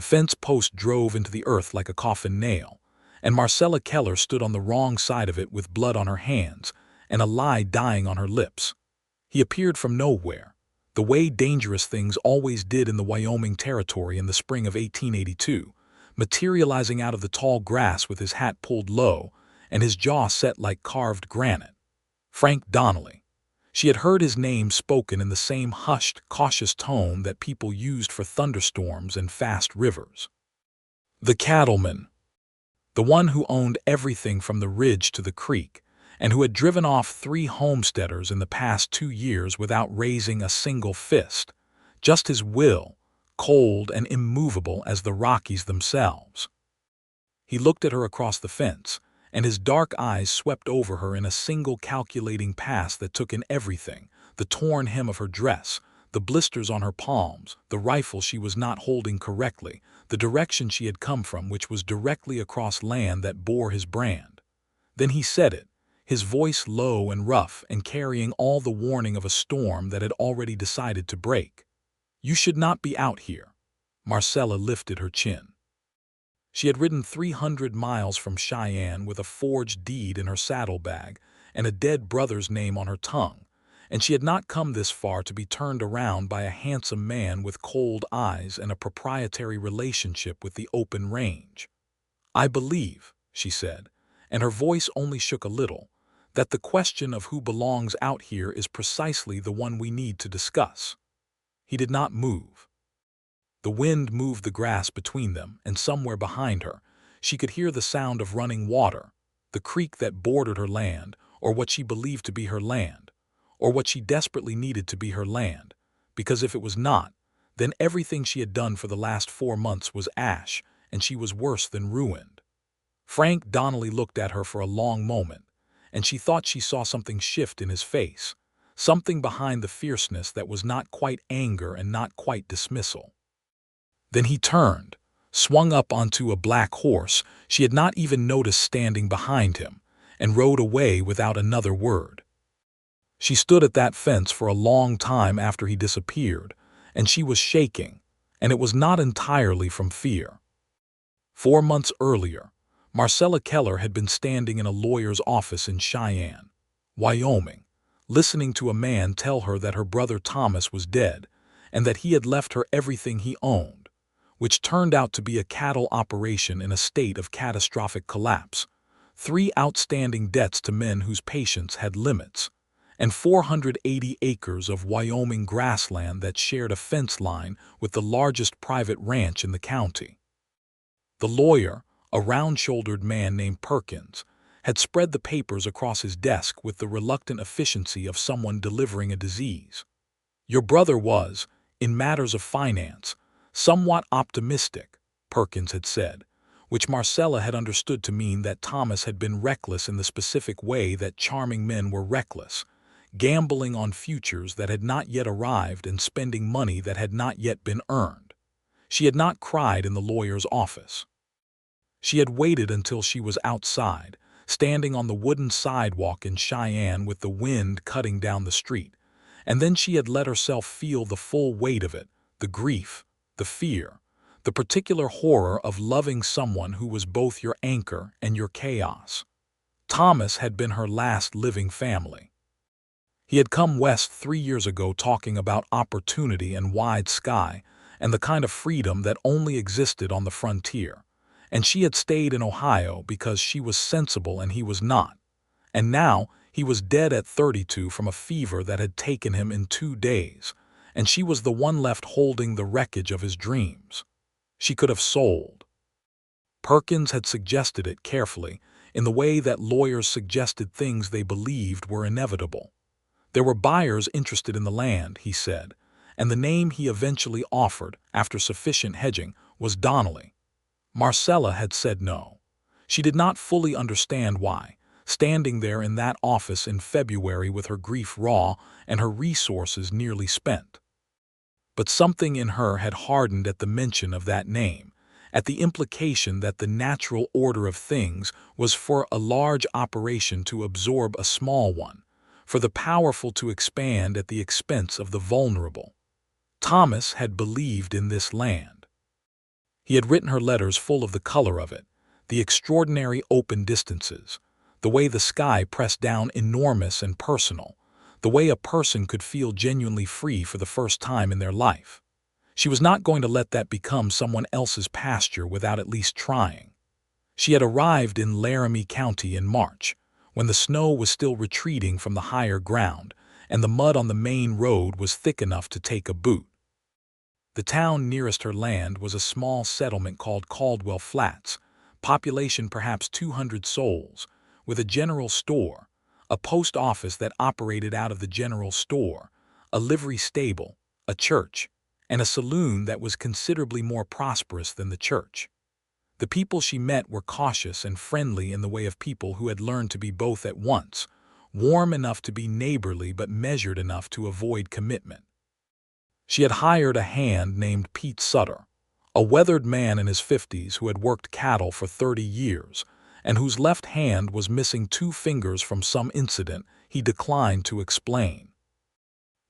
The fence post drove into the earth like a coffin nail, and Marcella Keller stood on the wrong side of it with blood on her hands and a lie dying on her lips. He appeared from nowhere, the way dangerous things always did in the Wyoming territory in the spring of 1882, materializing out of the tall grass with his hat pulled low and his jaw set like carved granite. Frank Donnelly. She had heard his name spoken in the same hushed, cautious tone that people used for thunderstorms and fast rivers. The Cattleman. The one who owned everything from the ridge to the creek, and who had driven off 3 homesteaders in the past 2 years without raising a single fist, just his will, cold and immovable as the Rockies themselves. He looked at her across the fence, and his dark eyes swept over her in a single calculating pass that took in everything: the torn hem of her dress, the blisters on her palms, the rifle she was not holding correctly, the direction she had come from, which was directly across land that bore his brand. Then he said it, his voice low and rough and carrying all the warning of a storm that had already decided to break. "You should not be out here." Marcella lifted her chin. She had ridden 300 miles from Cheyenne with a forged deed in her saddlebag and a dead brother's name on her tongue, and she had not come this far to be turned around by a handsome man with cold eyes and a proprietary relationship with the open range. "I believe," she said, and her voice only shook a little, "that the question of who belongs out here is precisely the one we need to discuss." He did not move. The wind moved the grass between them, and somewhere behind her, she could hear the sound of running water, the creek that bordered her land, or what she believed to be her land, or what she desperately needed to be her land, because if it was not, then everything she had done for the last 4 months was ash, and she was worse than ruined. Frank Donnelly looked at her for a long moment, and she thought she saw something shift in his face, something behind the fierceness that was not quite anger and not quite dismissal. Then he turned, swung up onto a black horse she had not even noticed standing behind him, and rode away without another word. She stood at that fence for a long time after he disappeared, and she was shaking, and it was not entirely from fear. 4 months earlier, Marcella Keller had been standing in a lawyer's office in Cheyenne, Wyoming, listening to a man tell her that her brother Thomas was dead and that he had left her everything he owned, which turned out to be a cattle operation in a state of catastrophic collapse, 3 outstanding debts to men whose patience had limits, and 480 acres of Wyoming grassland that shared a fence line with the largest private ranch in the county. The lawyer, a round-shouldered man named Perkins, had spread the papers across his desk with the reluctant efficiency of someone delivering a disease. "Your brother was, in matters of finance, somewhat optimistic," Perkins had said, which Marcella had understood to mean that Thomas had been reckless in the specific way that charming men were reckless, gambling on futures that had not yet arrived and spending money that had not yet been earned. She had not cried in the lawyer's office. She had waited until she was outside, standing on the wooden sidewalk in Cheyenne with the wind cutting down the street, and then she had let herself feel the full weight of it, the grief, the fear, the particular horror of loving someone who was both your anchor and your chaos. Thomas had been her last living family. He had come west 3 years ago talking about opportunity and wide sky and the kind of freedom that only existed on the frontier, and she had stayed in Ohio because she was sensible and he was not, and now he was dead at 32 from a fever that had taken him in 2 days, and she was the one left holding the wreckage of his dreams. She could have sold. Perkins had suggested it carefully, in the way that lawyers suggested things they believed were inevitable. There were buyers interested in the land, he said, and the name he eventually offered, after sufficient hedging, was Donnelly. Marcella had said no. She did not fully understand why, standing there in that office in February with her grief raw and her resources nearly spent. But something in her had hardened at the mention of that name, at the implication that the natural order of things was for a large operation to absorb a small one, for the powerful to expand at the expense of the vulnerable. Thomas had believed in this land. He had written her letters full of the color of it, the extraordinary open distances, the way the sky pressed down enormous and personal, the way a person could feel genuinely free for the first time in their life. She was not going to let that become someone else's pasture without at least trying. She had arrived in Laramie County in March, when the snow was still retreating from the higher ground, and the mud on the main road was thick enough to take a boot. The town nearest her land was a small settlement called Caldwell Flats, population perhaps 200 souls, with a general store, a post office that operated out of the general store, a livery stable, a church, and a saloon that was considerably more prosperous than the church. The people she met were cautious and friendly in the way of people who had learned to be both at once, warm enough to be neighborly but measured enough to avoid commitment. She had hired a hand named Pete Sutter, a weathered man in his 50s who had worked cattle for 30 years, and whose left hand was missing 2 fingers from some incident he declined to explain.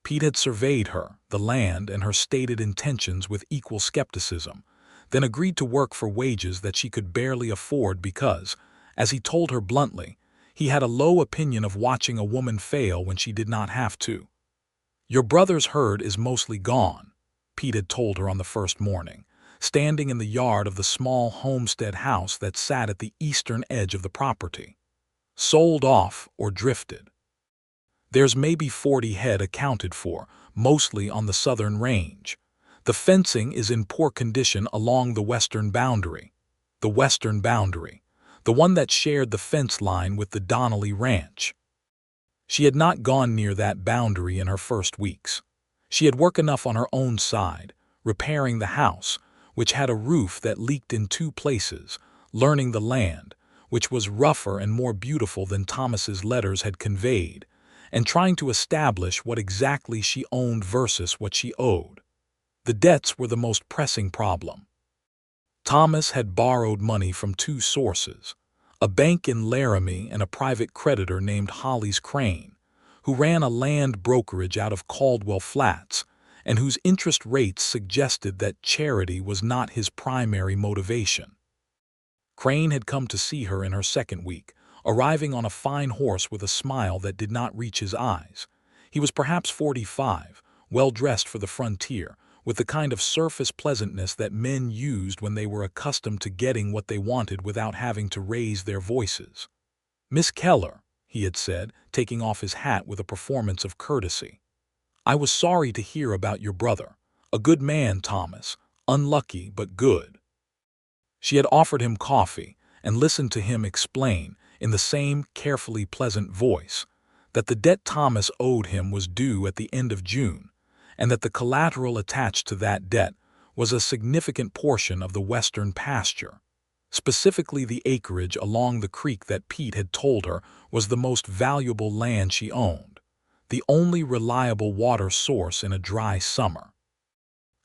Pete had surveyed her, the land, and her stated intentions with equal skepticism, then agreed to work for wages that she could barely afford because, as he told her bluntly, he had a low opinion of watching a woman fail when she did not have to. "Your brother's herd is mostly gone," Pete had told her on the first morning, standing in the yard of the small homestead house that sat at the eastern edge of the property. "Sold off or drifted. There's maybe 40 head accounted for, mostly on the southern range. The fencing is in poor condition along the western boundary. The western boundary, the one that shared the fence line with the Donnelly Ranch." She had not gone near that boundary in her first weeks. She had work enough on her own side, repairing the house, which had a roof that leaked in 2 places, learning the land, which was rougher and more beautiful than Thomas's letters had conveyed, and trying to establish what exactly she owned versus what she owed. The debts were the most pressing problem. Thomas had borrowed money from 2 sources, a bank in Laramie and a private creditor named Hollis Crane, who ran a land brokerage out of Caldwell Flats and whose interest rates suggested that charity was not his primary motivation. Crane had come to see her in her second week, arriving on a fine horse with a smile that did not reach his eyes. He was perhaps 45, well-dressed for the frontier, with the kind of surface pleasantness that men used when they were accustomed to getting what they wanted without having to raise their voices. "Miss Keller," he had said, taking off his hat with a performance of courtesy, "I was sorry to hear about your brother. A good man, Thomas, unlucky but good." She had offered him coffee and listened to him explain, in the same carefully pleasant voice, that the debt Thomas owed him was due at the end of June, and that the collateral attached to that debt was a significant portion of the western pasture, specifically the acreage along the creek that Pete had told her was the most valuable land she owned, the only reliable water source in a dry summer.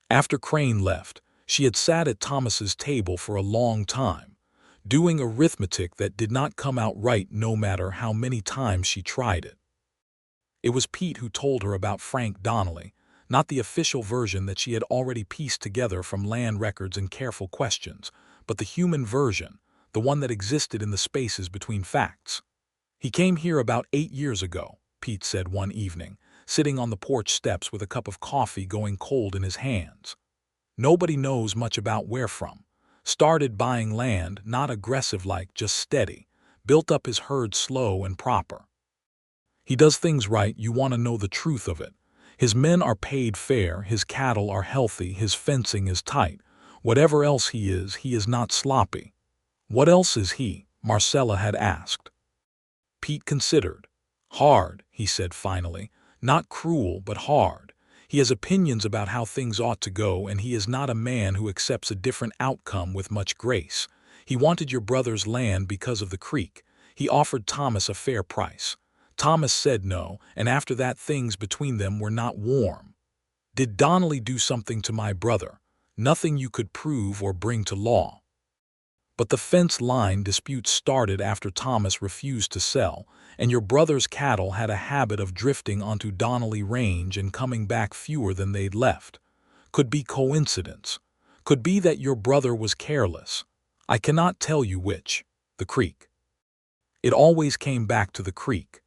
After Crane left, she had sat at Thomas's table for a long time, doing arithmetic that did not come out right no matter how many times she tried it. It was Pete who told her about Frank Donnelly, not the official version that she had already pieced together from land records and careful questions, but the human version, the one that existed in the spaces between facts. "He came here about 8 years ago," Pete said one evening, sitting on the porch steps with a cup of coffee going cold in his hands. "Nobody knows much about where from. Started buying land, not aggressive like, just steady. Built up his herd slow and proper. He does things right, you want to know the truth of it. His men are paid fair, his cattle are healthy, his fencing is tight. Whatever else he is not sloppy." "What else is he?" Marcella had asked. Pete considered. "Hard," he said finally. "Not cruel, but hard. He has opinions about how things ought to go, and he is not a man who accepts a different outcome with much grace. He wanted your brother's land because of the creek. He offered Thomas a fair price. Thomas said no, and after that things between them were not warm. Did Donnelly do something to my brother? Nothing you could prove or bring to law. But the fence line dispute started after Thomas refused to sell, and your brother's cattle had a habit of drifting onto Donnelly Range and coming back fewer than they'd left. Could be coincidence. Could be that your brother was careless. I cannot tell you which. The creek. It always came back to the creek.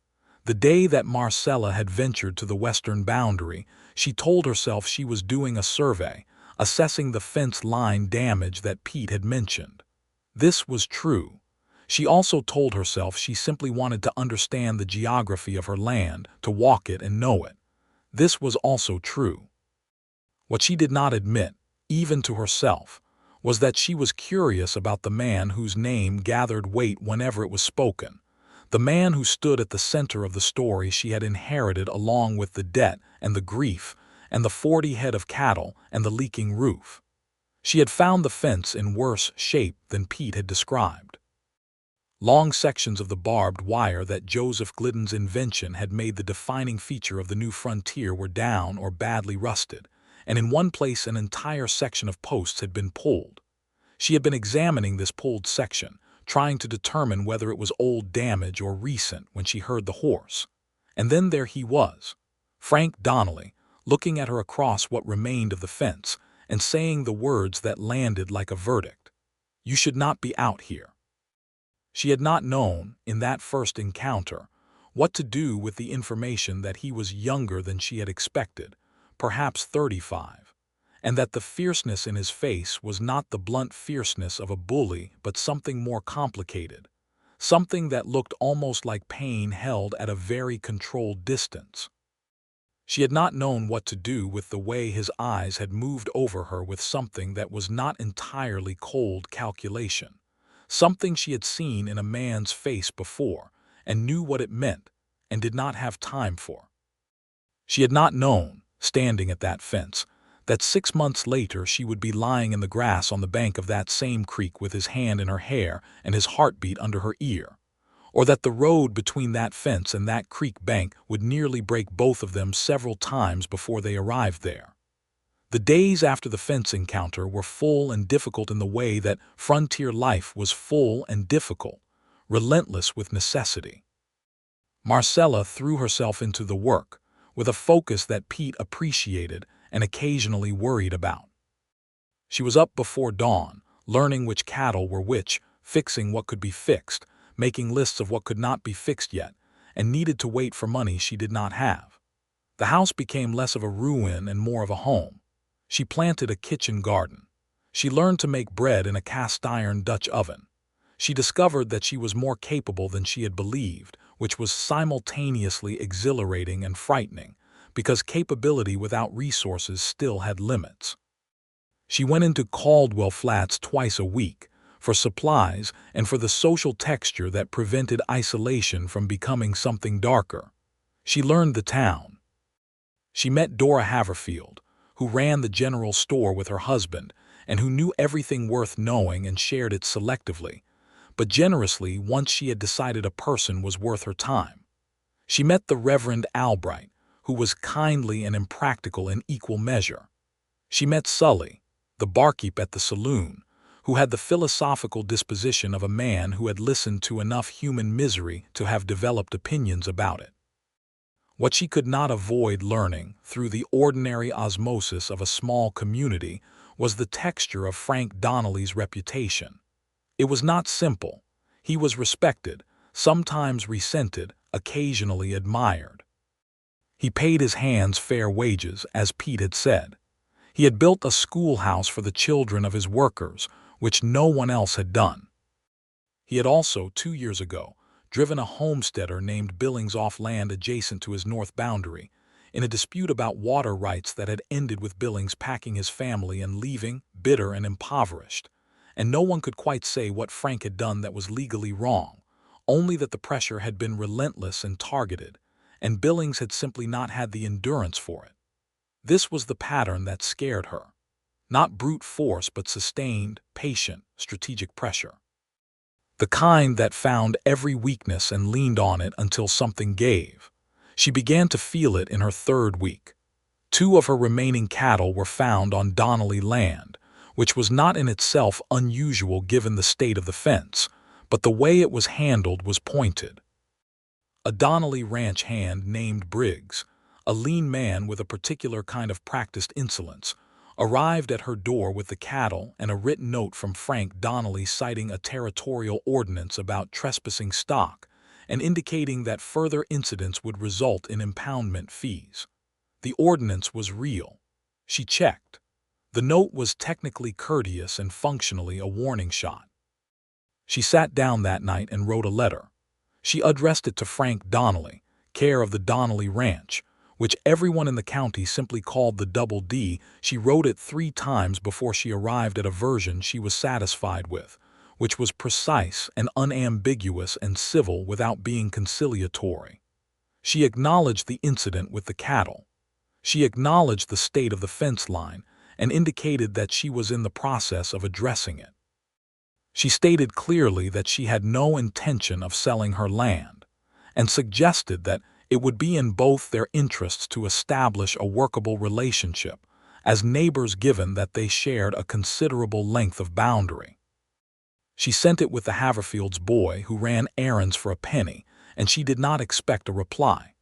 The day that Marcella had ventured to the western boundary, she told herself she was doing a survey, assessing the fence line damage that Pete had mentioned. This was true. She also told herself she simply wanted to understand the geography of her land, to walk it and know it. This was also true. What she did not admit, even to herself, was that she was curious about the man whose name gathered weight whenever it was spoken, the man who stood at the center of the story she had inherited, along with the debt and the grief and the 40 head of cattle and the leaking roof. She had found the fence in worse shape than Pete had described. Long sections of the barbed wire that Joseph Glidden's invention had made the defining feature of the new frontier were down or badly rusted, and in one place an entire section of posts had been pulled. She had been examining this pulled section, trying to determine whether it was old damage or recent, when she heard the horse. And then there he was, Frank Donnelly, looking at her across what remained of the fence and saying the words that landed like a verdict. "You should not be out here." She had not known, in that first encounter, what to do with the information that he was younger than she had expected, perhaps 35, and that the fierceness in his face was not the blunt fierceness of a bully but something more complicated, something that looked almost like pain held at a very controlled distance. She had not known what to do with the way his eyes had moved over her with something that was not entirely cold calculation, something she had seen in a man's face before and knew what it meant and did not have time for. She had not known, standing at that fence, that 6 months later she would be lying in the grass on the bank of that same creek with his hand in her hair and his heartbeat under her ear, or that the road between that fence and that creek bank would nearly break both of them several times before they arrived there. The days after the fence encounter were full and difficult in the way that frontier life was full and difficult, relentless with necessity. Marcella threw herself into the work, with a focus that Pete appreciated and occasionally worried about. She was up before dawn, learning which cattle were which, fixing what could be fixed, making lists of what could not be fixed yet, and needed to wait for money she did not have. The house became less of a ruin and more of a home. She planted a kitchen garden. She learned to make bread in a cast-iron Dutch oven. She discovered that she was more capable than she had believed, which was simultaneously exhilarating and frightening, because capability without resources still had limits. She went into Caldwell Flats twice a week, for supplies and for the social texture that prevented isolation from becoming something darker. She learned the town. She met Dora Haverfield, who ran the general store with her husband and who knew everything worth knowing and shared it selectively, but generously once she had decided a person was worth her time. She met the Reverend Albright, who was kindly and impractical in equal measure. She met Sully, the barkeep at the saloon, who had the philosophical disposition of a man who had listened to enough human misery to have developed opinions about it. What she could not avoid learning through the ordinary osmosis of a small community was the texture of Frank Donnelly's reputation. It was not simple. He was respected, sometimes resented, occasionally admired. He paid his hands fair wages, as Pete had said. He had built a schoolhouse for the children of his workers, which no one else had done. He had also, 2 years ago, driven a homesteader named Billings off land adjacent to his north boundary, in a dispute about water rights that had ended with Billings packing his family and leaving, bitter and impoverished. And no one could quite say what Frank had done that was legally wrong, only that the pressure had been relentless and targeted, and Billings had simply not had the endurance for it. This was the pattern that scared her. Not brute force, but sustained, patient, strategic pressure. The kind that found every weakness and leaned on it until something gave. She began to feel it in her 3rd week. 2 of her remaining cattle were found on Donnelly land, which was not in itself unusual given the state of the fence, but the way it was handled was pointed. A Donnelly ranch hand named Briggs, a lean man with a particular kind of practiced insolence, arrived at her door with the cattle and a written note from Frank Donnelly citing a territorial ordinance about trespassing stock and indicating that further incidents would result in impoundment fees. The ordinance was real. She checked. The note was technically courteous and functionally a warning shot. She sat down that night and wrote a letter. She addressed it to Frank Donnelly, care of the Donnelly Ranch, which everyone in the county simply called the Double D. She wrote it 3 times before she arrived at a version she was satisfied with, which was precise and unambiguous and civil without being conciliatory. She acknowledged the incident with the cattle. She acknowledged the state of the fence line and indicated that she was in the process of addressing it. She stated clearly that she had no intention of selling her land and suggested that it would be in both their interests to establish a workable relationship as neighbors given that they shared a considerable length of boundary. She sent it with the Haverfield's boy who ran errands for a penny, and she did not expect a reply.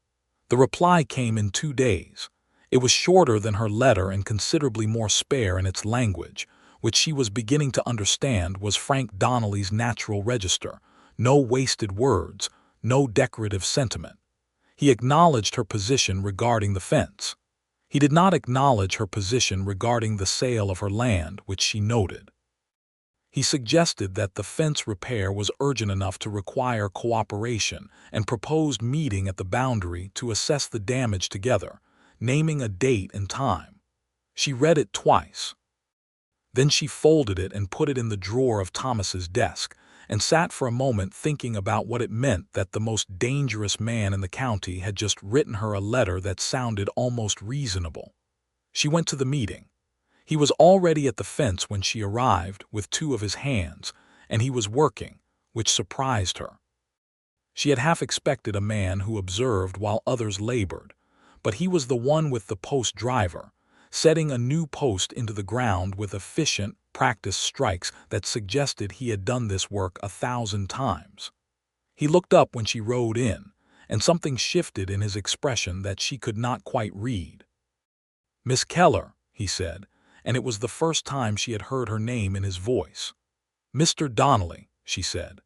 The reply came in 2 days. It was shorter than her letter and considerably more spare in its language, which she was beginning to understand was Frank Donnelly's natural register. No wasted words, no decorative sentiment. He acknowledged her position regarding the fence. He did not acknowledge her position regarding the sale of her land, which she noted. He suggested that the fence repair was urgent enough to require cooperation and proposed meeting at the boundary to assess the damage together, naming a date and time. She read it twice. Then she folded it and put it in the drawer of Thomas's desk, and sat for a moment thinking about what it meant that the most dangerous man in the county had just written her a letter that sounded almost reasonable. She went to the meeting. He was already at the fence when she arrived with 2 of his hands, and he was working, which surprised her. She had half expected a man who observed while others labored, but he was the one with the post driver, setting a new post into the ground with efficient, practiced strikes that suggested he had done this work 1,000 times. He looked up when she rode in, and something shifted in his expression that she could not quite read. "Miss Keller," he said, and it was the first time she had heard her name in his voice. "Mr. Donnelly," she said.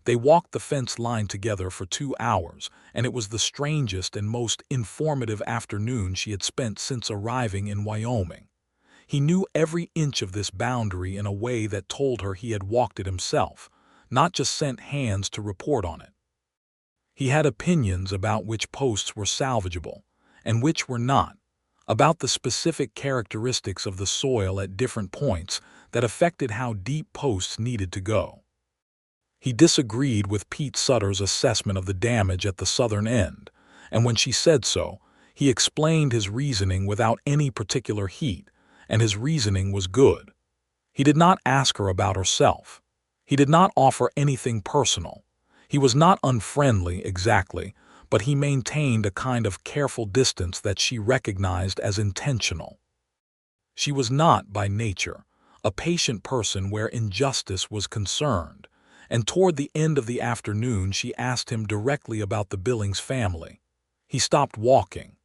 They walked the fence line together for 2 hours, and it was the strangest and most informative afternoon she had spent since arriving in Wyoming. He knew every inch of this boundary in a way that told her he had walked it himself, not just sent hands to report on it. He had opinions about which posts were salvageable and which were not, about the specific characteristics of the soil at different points that affected how deep posts needed to go. He disagreed with Pete Sutter's assessment of the damage at the southern end, and when she said so, he explained his reasoning without any particular heat, and his reasoning was good. He did not ask her about herself. He did not offer anything personal. He was not unfriendly exactly, but he maintained a kind of careful distance that she recognized as intentional. She was not, by nature, a patient person where injustice was concerned, and toward the end of the afternoon she asked him directly about the Billings family. He stopped walking.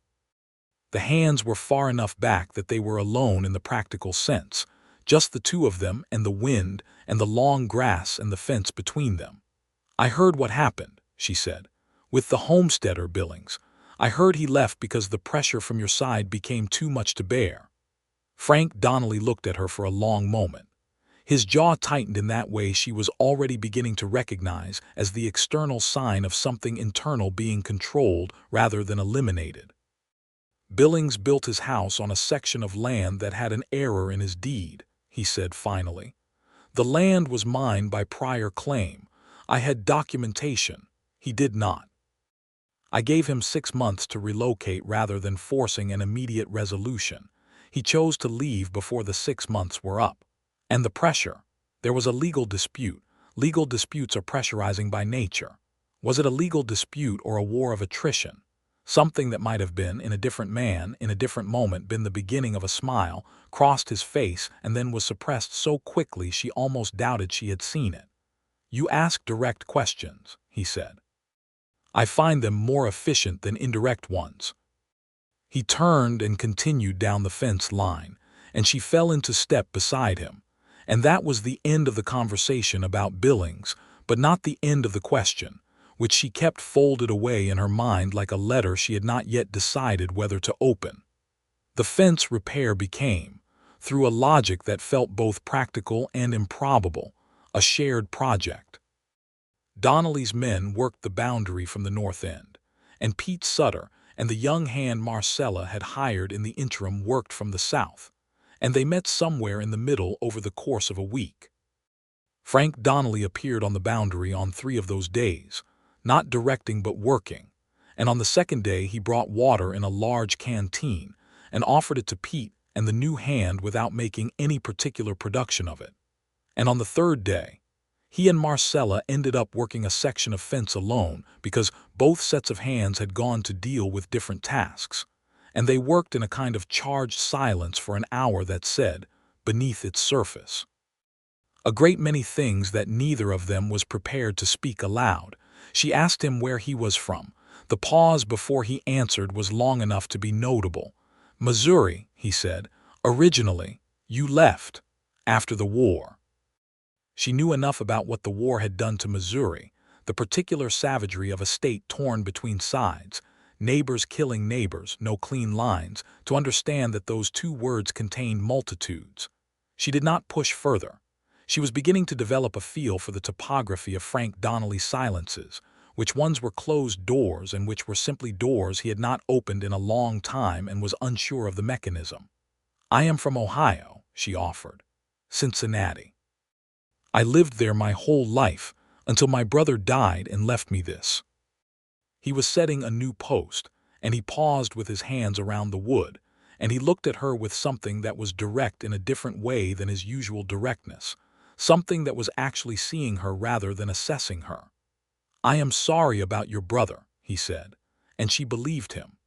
The hands were far enough back that they were alone in the practical sense, just the 2 of them and the wind and the long grass and the fence between them. "I heard what happened," she said, "with the homesteader Billings. I heard he left because the pressure from your side became too much to bear." Frank Donnelly looked at her for a long moment. His jaw tightened in that way she was already beginning to recognize as the external sign of something internal being controlled rather than eliminated. "Billings built his house on a section of land that had an error in his deed," he said finally. "The land was mine by prior claim. I had documentation. He did not. I gave him 6 months to relocate rather than forcing an immediate resolution. He chose to leave before the 6 months were up. And the pressure. There was a legal dispute. Legal disputes are pressurizing by nature. Was it a legal dispute or a war of attrition? Something that might have been, in a different man, in a different moment, been the beginning of a smile, crossed his face, and then was suppressed so quickly she almost doubted she had seen it. "You ask direct questions," he said. "I find them more efficient than indirect ones." He turned and continued down the fence line, and she fell into step beside him. And that was the end of the conversation about Billings, but not the end of the question, which she kept folded away in her mind like a letter she had not yet decided whether to open. The fence repair became, through a logic that felt both practical and improbable, a shared project. Donnelly's men worked the boundary from the north end, and Pete Sutter and the young hand Marcella had hired in the interim worked from the south, and they met somewhere in the middle over the course of a week. Frank Donnelly appeared on the boundary on 3 of those days, not directing but working, and on the second day he brought water in a large canteen and offered it to Pete and the new hand without making any particular production of it. And on the third day, he and Marcella ended up working a section of fence alone because both sets of hands had gone to deal with different tasks, and they worked in a kind of charged silence for an hour that said, beneath its surface, a great many things that neither of them was prepared to speak aloud. She asked him where he was from. The pause before he answered was long enough to be notable. Missouri, he said. Originally, you left after the war. She knew enough about what the war had done to Missouri, the particular savagery of a state torn between sides, neighbors killing neighbors, no clean lines, to understand that those 2 words contained multitudes. She did not push further. She was beginning to develop a feel for the topography of Frank Donnelly's silences, which ones were closed doors and which were simply doors he had not opened in a long time and was unsure of the mechanism. I am from Ohio, she offered. Cincinnati. I lived there my whole life, until my brother died and left me this. He was setting a new post, and he paused with his hands around the wood, and he looked at her with something that was direct in a different way than his usual directness, something that was actually seeing her rather than assessing her. I am sorry about your brother, he said, and she believed him.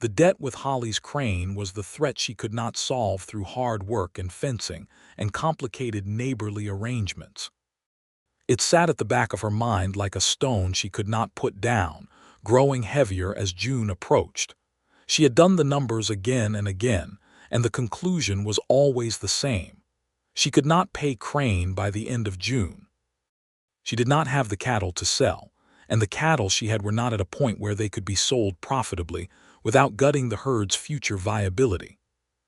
The debt with Holly's crane was the threat she could not solve through hard work and fencing and complicated neighborly arrangements. It sat at the back of her mind like a stone she could not put down, growing heavier as June approached. She had done the numbers again and again, and the conclusion was always the same. She could not pay Crane by the end of June. She did not have the cattle to sell, and the cattle she had were not at a point where they could be sold profitably without gutting the herd's future viability.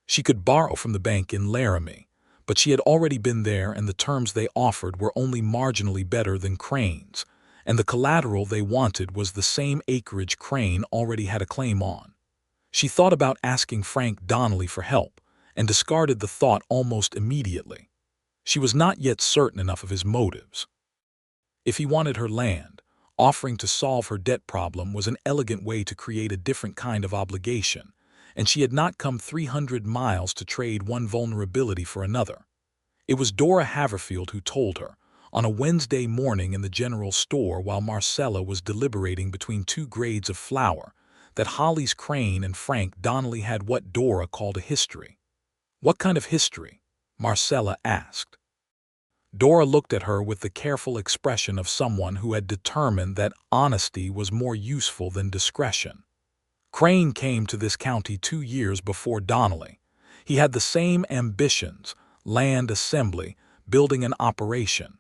She could borrow from the bank in Laramie, but she had already been there and the terms they offered were only marginally better than Crane's, and the collateral they wanted was the same acreage Crane already had a claim on. She thought about asking Frank Donnelly for help and discarded the thought almost immediately. She was not yet certain enough of his motives. If he wanted her land, offering to solve her debt problem was an elegant way to create a different kind of obligation, and she had not come 300 miles to trade one vulnerability for another. It was Dora Haverfield who told her, on a Wednesday morning in the general store while Marcella was deliberating between 2 grades of flour, that Holly's Crane and Frank Donnelly had what Dora called a history. What kind of history? Marcella asked. Dora looked at her with the careful expression of someone who had determined that honesty was more useful than discretion. Crane came to this county 2 years before Donnelly. He had the same ambitions, land assembly, building an operation.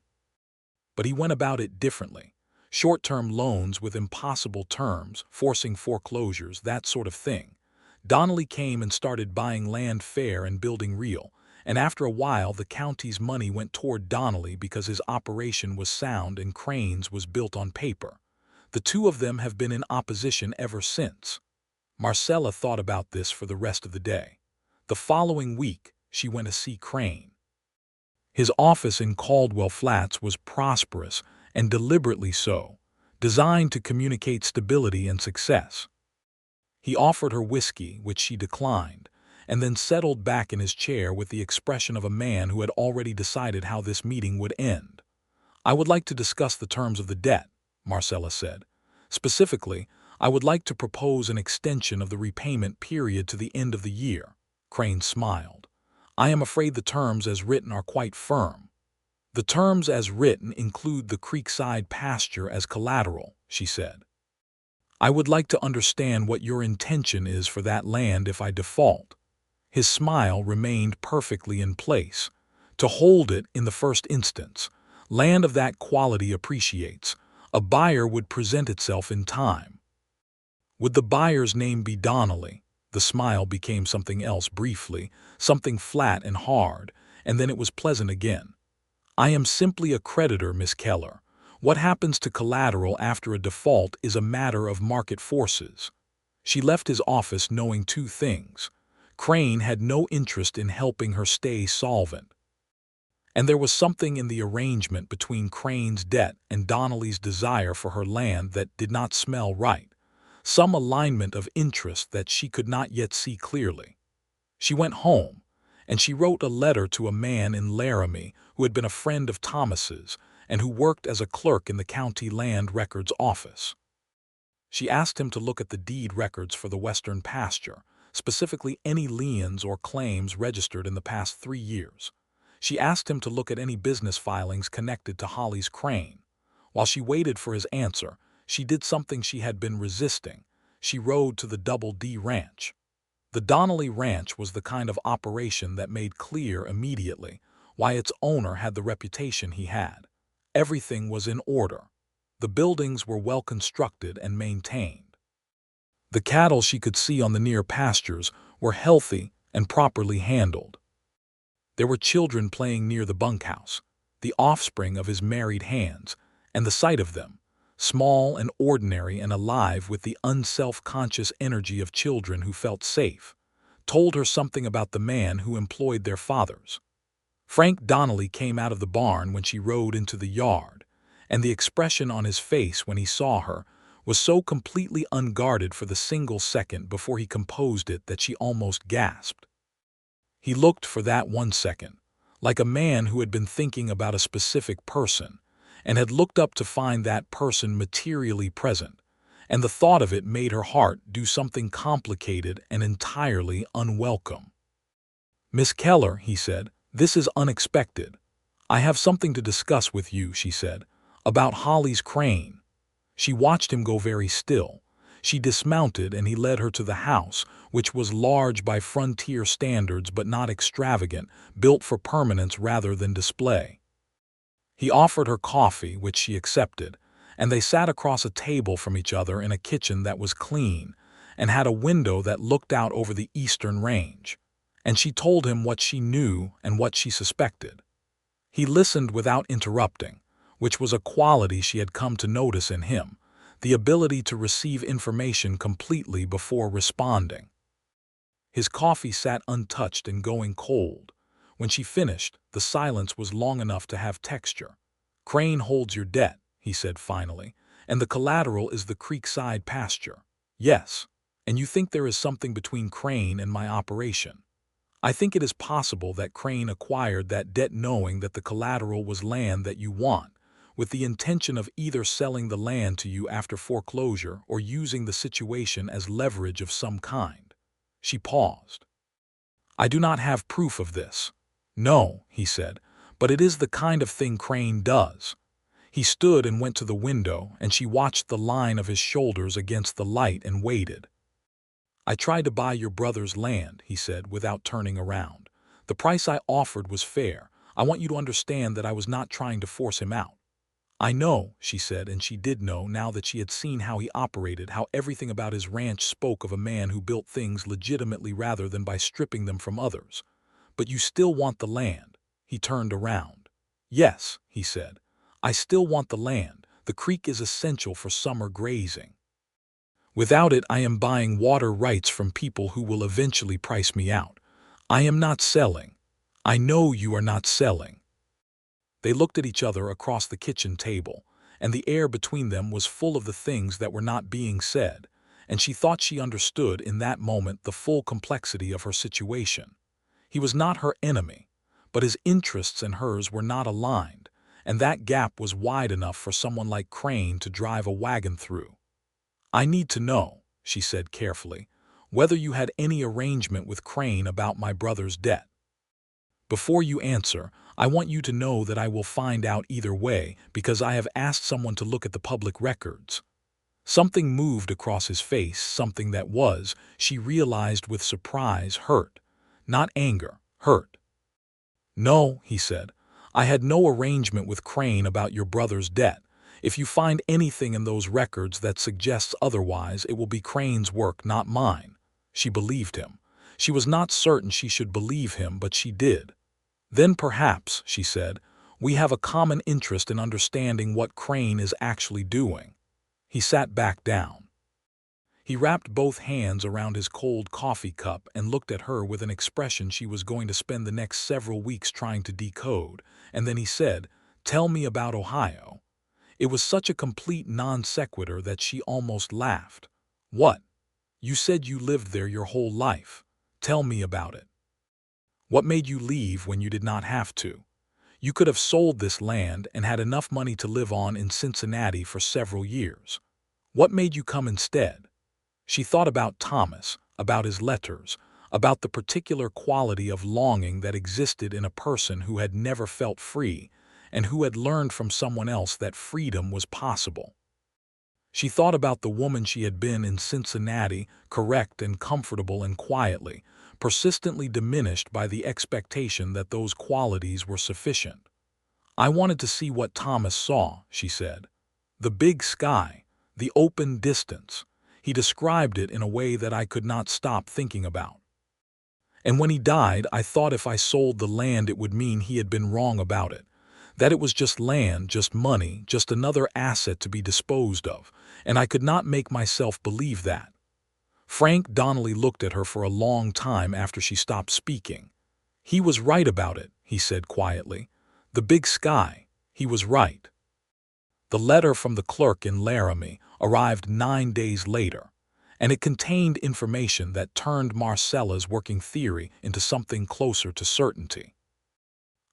But he went about it differently. Short-term loans with impossible terms, forcing foreclosures, that sort of thing. Donnelly came and started buying land fair and building real, and after a while the county's money went toward Donnelly because his operation was sound and Crane's was built on paper. The 2 of them have been in opposition ever since. Marcella thought about this for the rest of the day. The following week, she went to see Crane. His office in Caldwell Flats was prosperous and deliberately so, designed to communicate stability and success. He offered her whiskey, which she declined, and then settled back in his chair with the expression of a man who had already decided how this meeting would end. I would like to discuss the terms of the debt, Marcella said. Specifically, I would like to propose an extension of the repayment period to the end of the year. Crane smiled. I am afraid the terms as written are quite firm. The terms as written include the creekside pasture as collateral, she said. I would like to understand what your intention is for that land if I default. His smile remained perfectly in place. To hold it in the first instance, land of that quality appreciates. A buyer would present itself in time. Would the buyer's name be Donnelly? The smile became something else briefly, something flat and hard, and then it was pleasant again. I am simply a creditor, Miss Keller. What happens to collateral after a default is a matter of market forces. She left his office knowing two things. Crane had no interest in helping her stay solvent. And there was something in the arrangement between Crane's debt and Donnelly's desire for her land that did not smell right. Some alignment of interest that she could not yet see clearly. She went home, and she wrote a letter to a man in Laramie who had been a friend of Thomas's and who worked as a clerk in the county land records office. She asked him to look at the deed records for the western pasture, specifically any liens or claims registered in the past 3 years. She asked him to look at any business filings connected to Holly's Crane. While she waited for his answer, she did something she had been resisting. She rode to the Double D Ranch. The Donnelly Ranch was the kind of operation that made clear immediately why its owner had the reputation he had. Everything was in order. The buildings were well constructed and maintained. The cattle she could see on the near pastures were healthy and properly handled. There were children playing near the bunkhouse, the offspring of his married hands, and the sight of them, small and ordinary and alive with the unself-conscious energy of children who felt safe, told her something about the man who employed their fathers. Frank Donnelly came out of the barn when she rode into the yard, and the expression on his face when he saw her was so completely unguarded for the single second before he composed it that she almost gasped. He looked for that 1 second, like a man who had been thinking about a specific person, and had looked up to find that person materially present, and the thought of it made her heart do something complicated and entirely unwelcome. "Miss Keller," he said, "this is unexpected. I have something to discuss with you," she said, "about Holly's Crane." She watched him go very still. She dismounted and he led her to the house, which was large by frontier standards but not extravagant, built for permanence rather than display. He offered her coffee, which she accepted, and they sat across a table from each other in a kitchen that was clean and had a window that looked out over the eastern range. And she told him what she knew and what she suspected. He listened without interrupting, which was a quality she had come to notice in him, the ability to receive information completely before responding. His coffee sat untouched and going cold. When she finished, the silence was long enough to have texture. "Crane holds your debt," he said finally, "and the collateral is the creekside pasture." "Yes, and you think there is something between Crane and my operation." "I think it is possible that Crane acquired that debt knowing that the collateral was land that you want, with the intention of either selling the land to you after foreclosure or using the situation as leverage of some kind." She paused. "I do not have proof of this." "No," he said, "but it is the kind of thing Crane does." He stood and went to the window, and she watched the line of his shoulders against the light and waited. "I tried to buy your brother's land," he said, without turning around. "The price I offered was fair. I want you to understand that I was not trying to force him out." "I know," she said, and she did know now that she had seen how he operated, how everything about his ranch spoke of a man who built things legitimately rather than by stripping them from others. "But you still want the land." He turned around. "Yes," he said, "I still want the land. The creek is essential for summer grazing. Without it, I am buying water rights from people who will eventually price me out. I am not selling. I know you are not selling." They looked at each other across the kitchen table, and the air between them was full of the things that were not being said, and she thought she understood in that moment the full complexity of her situation. He was not her enemy, but his interests and hers were not aligned, and that gap was wide enough for someone like Crane to drive a wagon through. "I need to know," she said carefully, "whether you had any arrangement with Crane about my brother's debt. Before you answer, I want you to know that I will find out either way because I have asked someone to look at the public records." Something moved across his face, something that was, she realized with surprise, hurt. not anger, hurt. "No," he said. "I had no arrangement with Crane about your brother's debt. If you find anything in those records that suggests otherwise, it will be Crane's work, not mine." She believed him. She was not certain she should believe him, but she did. "Then perhaps," she said, "we have a common interest in understanding what Crane is actually doing." He sat back down. He wrapped both hands around his cold coffee cup and looked at her with an expression she was going to spend the next several weeks trying to decode, and then he said, "Tell me about Ohio." It was such a complete non sequitur that she almost laughed. "What? You said you lived there your whole life. Tell me about it. What made you leave when you did not have to? You could have sold this land and had enough money to live on in Cincinnati for several years. What made you come instead?" She thought about Thomas, about his letters, about the particular quality of longing that existed in a person who had never felt free and who had learned from someone else that freedom was possible. She thought about the woman she had been in Cincinnati, correct and comfortable and quietly, persistently diminished by the expectation that those qualities were sufficient. "I wanted to see what Thomas saw," she said. "The big sky, the open distance." He described it in a way that I could not stop thinking about. "And when he died, I thought if I sold the land it would mean he had been wrong about it, that it was just land, just money, just another asset to be disposed of, and I could not make myself believe that." Frank Donnelly looked at her for a long time after she stopped speaking. "He was right about it," he said quietly. "The big sky, he was right." The letter from the clerk in Laramie arrived 9 days later, and it contained information that turned Marcella's working theory into something closer to certainty.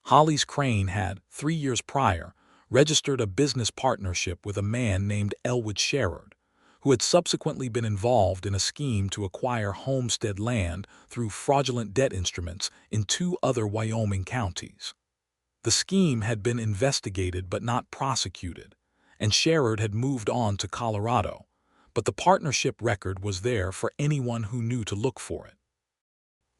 Hollis Crane had, 3 years prior, registered a business partnership with a man named Elwood Sherrod, who had subsequently been involved in a scheme to acquire homestead land through fraudulent debt instruments in 2 other Wyoming counties. The scheme had been investigated but not prosecuted, and Sherrod had moved on to Colorado, but the partnership record was there for anyone who knew to look for it.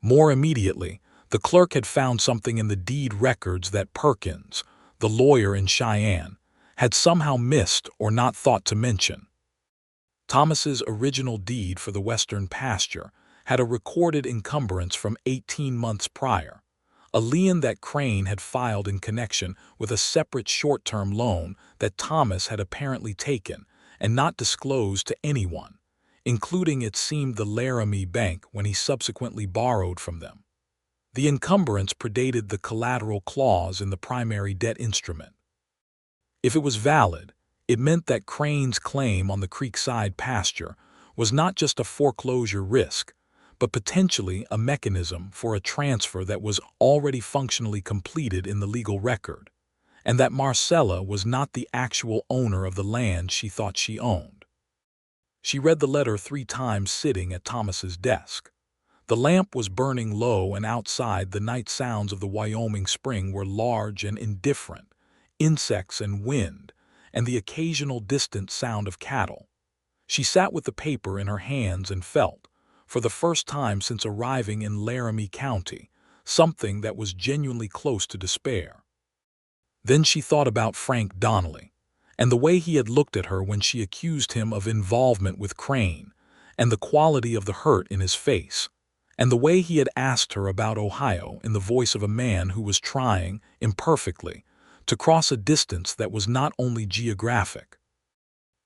More immediately, the clerk had found something in the deed records that Perkins, the lawyer in Cheyenne, had somehow missed or not thought to mention. Thomas's original deed for the western pasture had a recorded encumbrance from 18 months prior, a lien that Crane had filed in connection with a separate short-term loan that Thomas had apparently taken and not disclosed to anyone, including, it seemed, the Laramie Bank when he subsequently borrowed from them. The encumbrance predated the collateral clause in the primary debt instrument. If it was valid, it meant that Crane's claim on the creekside pasture was not just a foreclosure risk, but potentially a mechanism for a transfer that was already functionally completed in the legal record, and that Marcella was not the actual owner of the land she thought she owned. She read the letter 3 times sitting at Thomas's desk. The lamp was burning low, and outside the night sounds of the Wyoming spring were large and indifferent, insects and wind, and the occasional distant sound of cattle. She sat with the paper in her hands and felt, for the first time since arriving in Laramie County, something that was genuinely close to despair. Then she thought about Frank Donnelly, and the way he had looked at her when she accused him of involvement with Crane, and the quality of the hurt in his face, and the way he had asked her about Ohio in the voice of a man who was trying, imperfectly, to cross a distance that was not only geographic.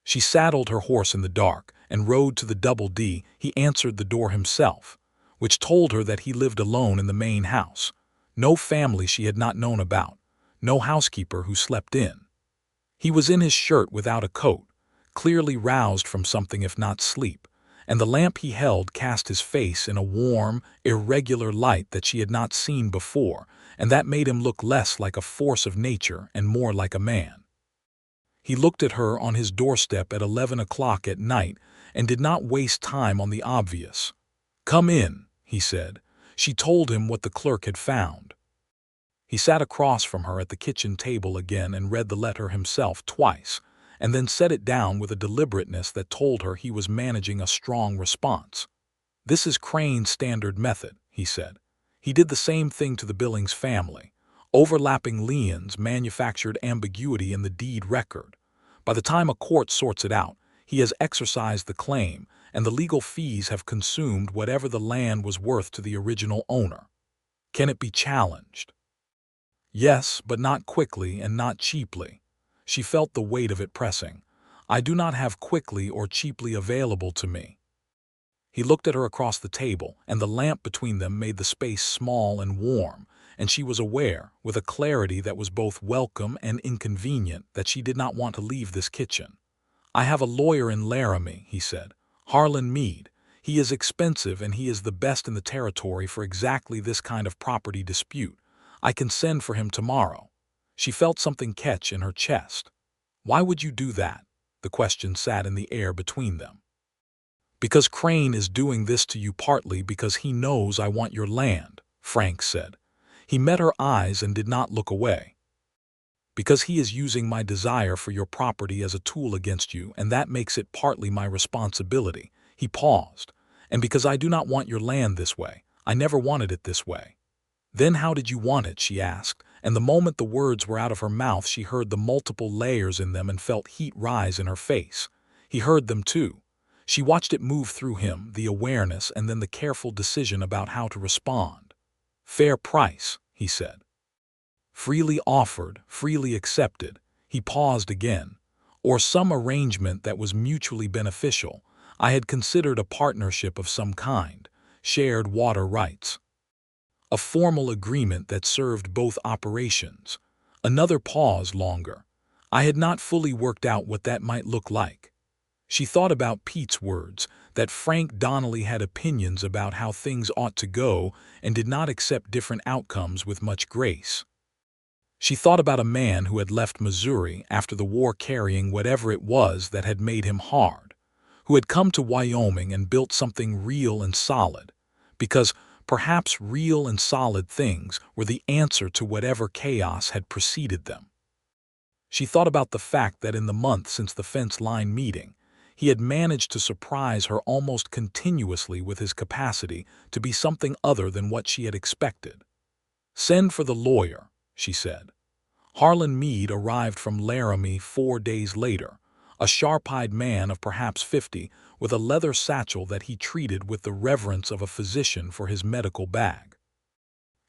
She saddled her horse in the dark and rode to the Double D. He answered the door himself, which told her that he lived alone in the main house. No family she had not known about, no housekeeper who slept in. He was in his shirt without a coat, clearly roused from something if not sleep, and the lamp he held cast his face in a warm, irregular light that she had not seen before, and that made him look less like a force of nature and more like a man. He looked at her on his doorstep at 11 o'clock at night and did not waste time on the obvious. "Come in," he said. She told him what the clerk had found. He sat across from her at the kitchen table again and read the letter himself twice, and then set it down with a deliberateness that told her he was managing a strong response. "This is Crane's standard method," he said. He did the same thing to the Billings family. Overlapping liens manufactured ambiguity in the deed record. By the time a court sorts it out, he has exercised the claim, and the legal fees have consumed whatever the land was worth to the original owner. Can it be challenged? Yes, but not quickly and not cheaply. She felt the weight of it pressing. I do not have quickly or cheaply available to me. He looked at her across the table, and the lamp between them made the space small and warm, and she was aware, with a clarity that was both welcome and inconvenient, that she did not want to leave this kitchen. I have a lawyer in Laramie, he said. Harlan Meade. He is expensive and he is the best in the territory for exactly this kind of property dispute. I can send for him tomorrow. She felt something catch in her chest. Why would you do that? The question sat in the air between them. Because Crane is doing this to you partly because he knows I want your land, Frank said. He met her eyes and did not look away. Because he is using my desire for your property as a tool against you, and that makes it partly my responsibility. He paused. And because I do not want your land this way. I never wanted it this way. Then how did you want it, she asked, and the moment the words were out of her mouth she heard the multiple layers in them and felt heat rise in her face. He heard them too. She watched it move through him, the awareness and then the careful decision about how to respond. Fair price, he said. Freely offered, freely accepted. He paused again. Or some arrangement that was mutually beneficial. I had considered a partnership of some kind, shared water rights. A formal agreement that served both operations. Another pause longer. I had not fully worked out what that might look like. She thought about Pete's words, that Frank Donnelly had opinions about how things ought to go and did not accept different outcomes with much grace. She thought about a man who had left Missouri after the war carrying whatever it was that had made him hard, who had come to Wyoming and built something real and solid, because perhaps real and solid things were the answer to whatever chaos had preceded them. She thought about the fact that in the month since the fence line meeting, he had managed to surprise her almost continuously with his capacity to be something other than what she had expected. Send for the lawyer, she said. Harlan Meade arrived from Laramie 4 days later, a sharp-eyed man of perhaps 50, with a leather satchel that he treated with the reverence of a physician for his medical bag.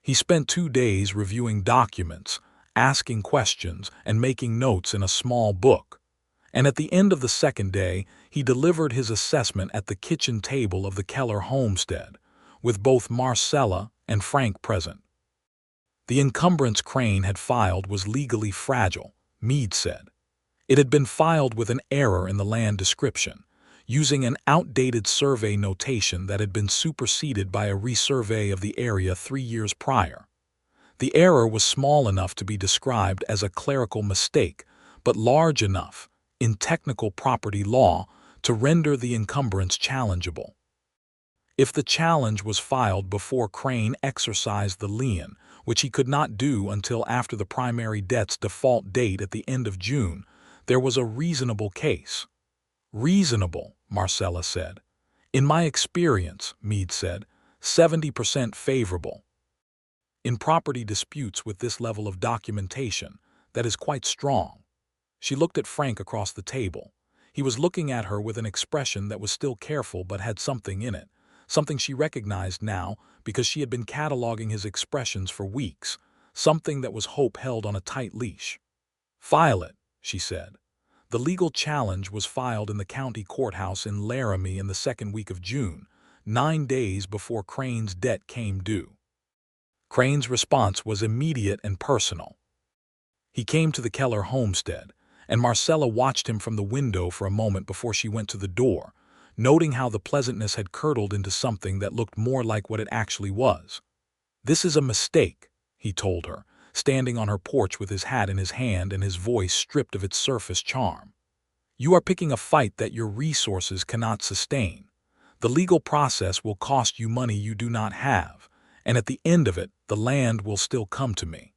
He spent 2 days reviewing documents, asking questions, and making notes in a small book. And at the end of the second day, he delivered his assessment at the kitchen table of the Keller homestead, with both Marcella and Frank present. The encumbrance Crane had filed was legally fragile, Meade said. It had been filed with an error in the land description, using an outdated survey notation that had been superseded by a resurvey of the area 3 years prior. The error was small enough to be described as a clerical mistake, but large enough, in technical property law, to render the encumbrance challengeable. If the challenge was filed before Crane exercised the lien, which he could not do until after the primary debt's default date at the end of June, there was a reasonable case. Reasonable, Marcella said. In my experience, Meade said, 70% favorable. In property disputes with this level of documentation, that is quite strong. She looked at Frank across the table. He was looking at her with an expression that was still careful but had something in it, something she recognized now because she had been cataloging his expressions for weeks, something that was hope held on a tight leash. File it, she said. The legal challenge was filed in the county courthouse in Laramie in the second week of June, 9 days before Crane's debt came due. Crane's response was immediate and personal. He came to the Keller homestead, and Marcella watched him from the window for a moment before she went to the door, noting how the pleasantness had curdled into something that looked more like what it actually was. This is a mistake, he told her, standing on her porch with his hat in his hand and his voice stripped of its surface charm. You are picking a fight that your resources cannot sustain. The legal process will cost you money you do not have, and at the end of it, the land will still come to me.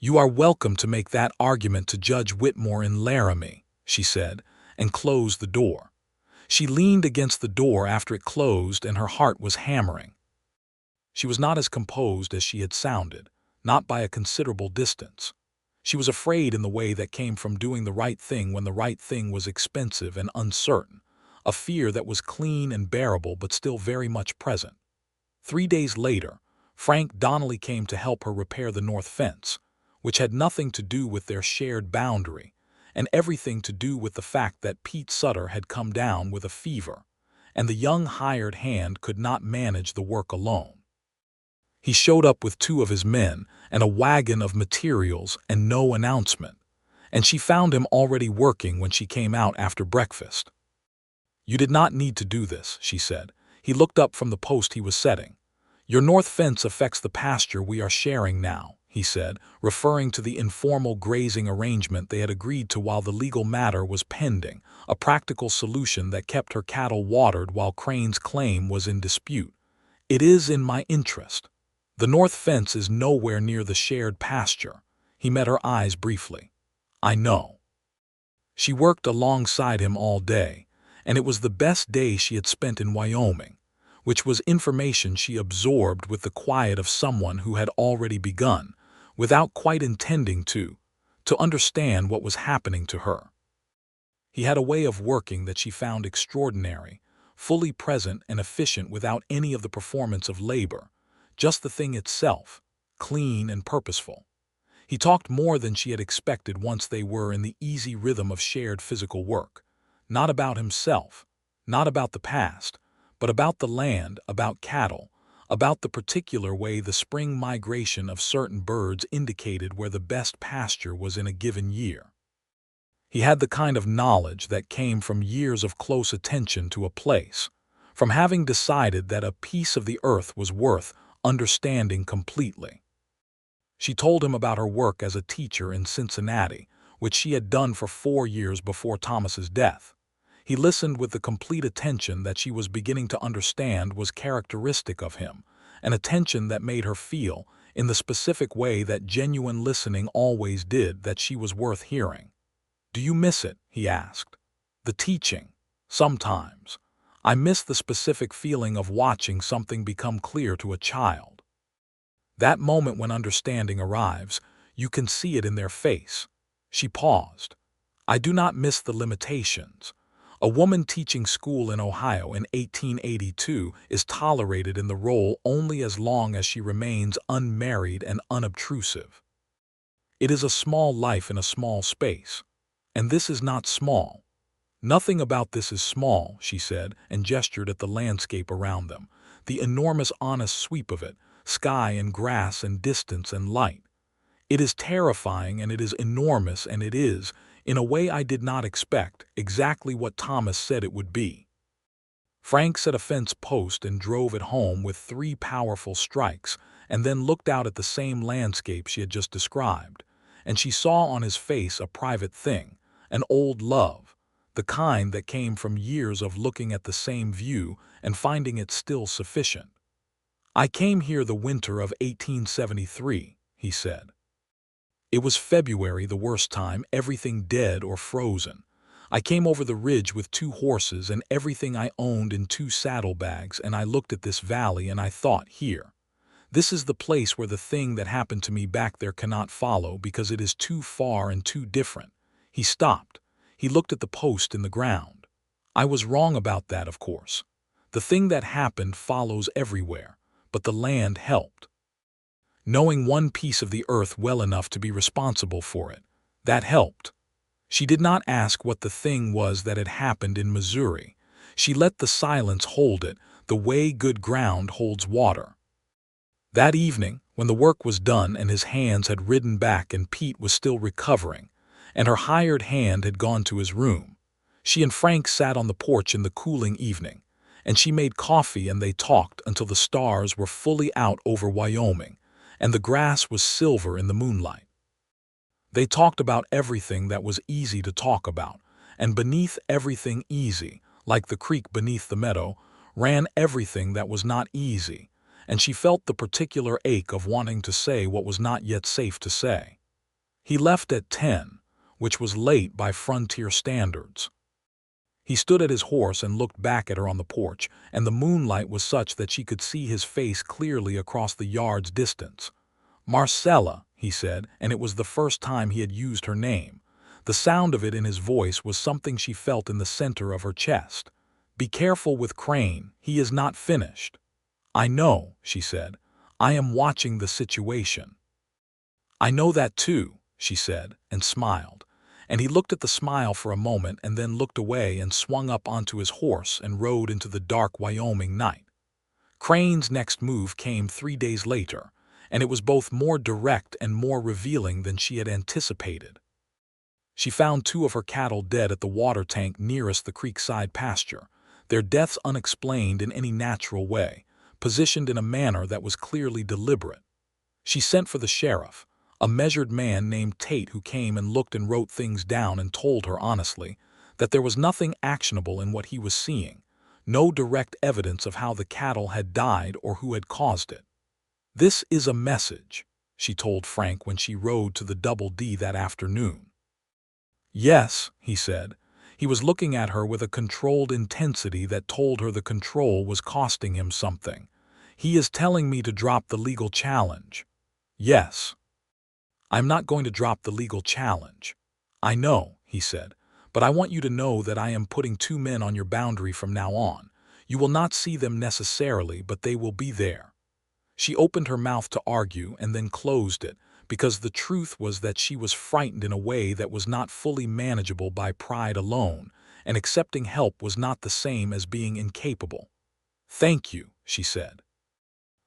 You are welcome to make that argument to Judge Whitmore in Laramie, she said, and closed the door. She leaned against the door after it closed and her heart was hammering. She was not as composed as she had sounded, not by a considerable distance. She was afraid in the way that came from doing the right thing when the right thing was expensive and uncertain, a fear that was clean and bearable but still very much present. 3 days later, Frank Donnelly came to help her repair the north fence, which had nothing to do with their shared boundary, and everything to do with the fact that Pete Sutter had come down with a fever, and the young hired hand could not manage the work alone. He showed up with 2 of his men and a wagon of materials and no announcement, and she found him already working when she came out after breakfast. "You did not need to do this," she said. He looked up from the post he was setting. "Your north fence affects the pasture we are sharing now," he said, referring to the informal grazing arrangement they had agreed to while the legal matter was pending, a practical solution that kept her cattle watered while Crane's claim was in dispute. "It is in my interest. The north fence is nowhere near the shared pasture." He met her eyes briefly. "I know." She worked alongside him all day, and it was the best day she had spent in Wyoming, which was information she absorbed with the quiet of someone who had already begun, without quite intending to understand what was happening to her. He had a way of working that she found extraordinary, fully present and efficient without any of the performance of labor, just the thing itself, clean and purposeful. He talked more than she had expected once they were in the easy rhythm of shared physical work. Not about himself, not about the past, but about the land, about cattle, about the particular way the spring migration of certain birds indicated where the best pasture was in a given year. He had the kind of knowledge that came from years of close attention to a place, from having decided that a piece of the earth was worth understanding completely. She told him about her work as a teacher in Cincinnati, which she had done for 4 years before Thomas's death. He listened with the complete attention that she was beginning to understand was characteristic of him, an attention that made her feel, in the specific way that genuine listening always did, that she was worth hearing. "Do you miss it?" he asked. "The teaching?" "Sometimes. I miss the specific feeling of watching something become clear to a child. That moment when understanding arrives, you can see it in their face." She paused. "I do not miss the limitations. A woman teaching school in Ohio in 1882 is tolerated in the role only as long as she remains unmarried and unobtrusive. It is a small life in a small space. And this is not small. Nothing about this is small," she said, and gestured at the landscape around them, the enormous honest sweep of it, sky and grass and distance and light. "It is terrifying and it is enormous and it is, in a way I did not expect, exactly what Thomas said it would be." Frank set a fence post and drove it home with 3 powerful strikes, and then looked out at the same landscape she had just described, and she saw on his face a private thing, an old love, the kind that came from years of looking at the same view and finding it still sufficient. "I came here the winter of 1873, he said. "It was February, the worst time, everything dead or frozen. I came over the ridge with 2 horses and everything I owned in 2 saddlebags, and I looked at this valley and I thought, here. This is the place where the thing that happened to me back there cannot follow because it is too far and too different." He stopped. He looked at the post in the ground. "I was wrong about that, of course. The thing that happened follows everywhere, but the land helped. Knowing one piece of the earth well enough to be responsible for it, that helped." She did not ask what the thing was that had happened in Missouri. She let the silence hold it, the way good ground holds water. That evening, when the work was done and his hands had ridden back and Pete was still recovering, and her hired hand had gone to his room, she and Frank sat on the porch in the cooling evening, and she made coffee and they talked until the stars were fully out over Wyoming, and the grass was silver in the moonlight. They talked about everything that was easy to talk about, and beneath everything easy, like the creek beneath the meadow, ran everything that was not easy, and she felt the particular ache of wanting to say what was not yet safe to say. He left at 10, which was late by frontier standards. He stood at his horse and looked back at her on the porch, and the moonlight was such that she could see his face clearly across the yard's distance. "Marcella," he said, and it was the first time he had used her name. The sound of it in his voice was something she felt in the center of her chest. "Be careful with Crane, he is not finished." "I know," she said. "I am watching the situation." "I know that too," she said, and smiled. And he looked at the smile for a moment and then looked away and swung up onto his horse and rode into the dark Wyoming night. Crane's next move came 3 days later, and it was both more direct and more revealing than she had anticipated. She found 2 of her cattle dead at the water tank nearest the creekside pasture, their deaths unexplained in any natural way, positioned in a manner that was clearly deliberate. She sent for the sheriff, a measured man named Tate, who came and looked and wrote things down and told her honestly that there was nothing actionable in what he was seeing, no direct evidence of how the cattle had died or who had caused it. "This is a message," she told Frank when she rode to the Double D that afternoon. "Yes," he said. He was looking at her with a controlled intensity that told her the control was costing him something. "He is telling me to drop the legal challenge." "Yes." "I'm not going to drop the legal challenge." "I know," he said, "but I want you to know that I am putting 2 men on your boundary from now on. You will not see them necessarily, but they will be there." She opened her mouth to argue and then closed it, because the truth was that she was frightened in a way that was not fully manageable by pride alone, and accepting help was not the same as being incapable. "Thank you," she said.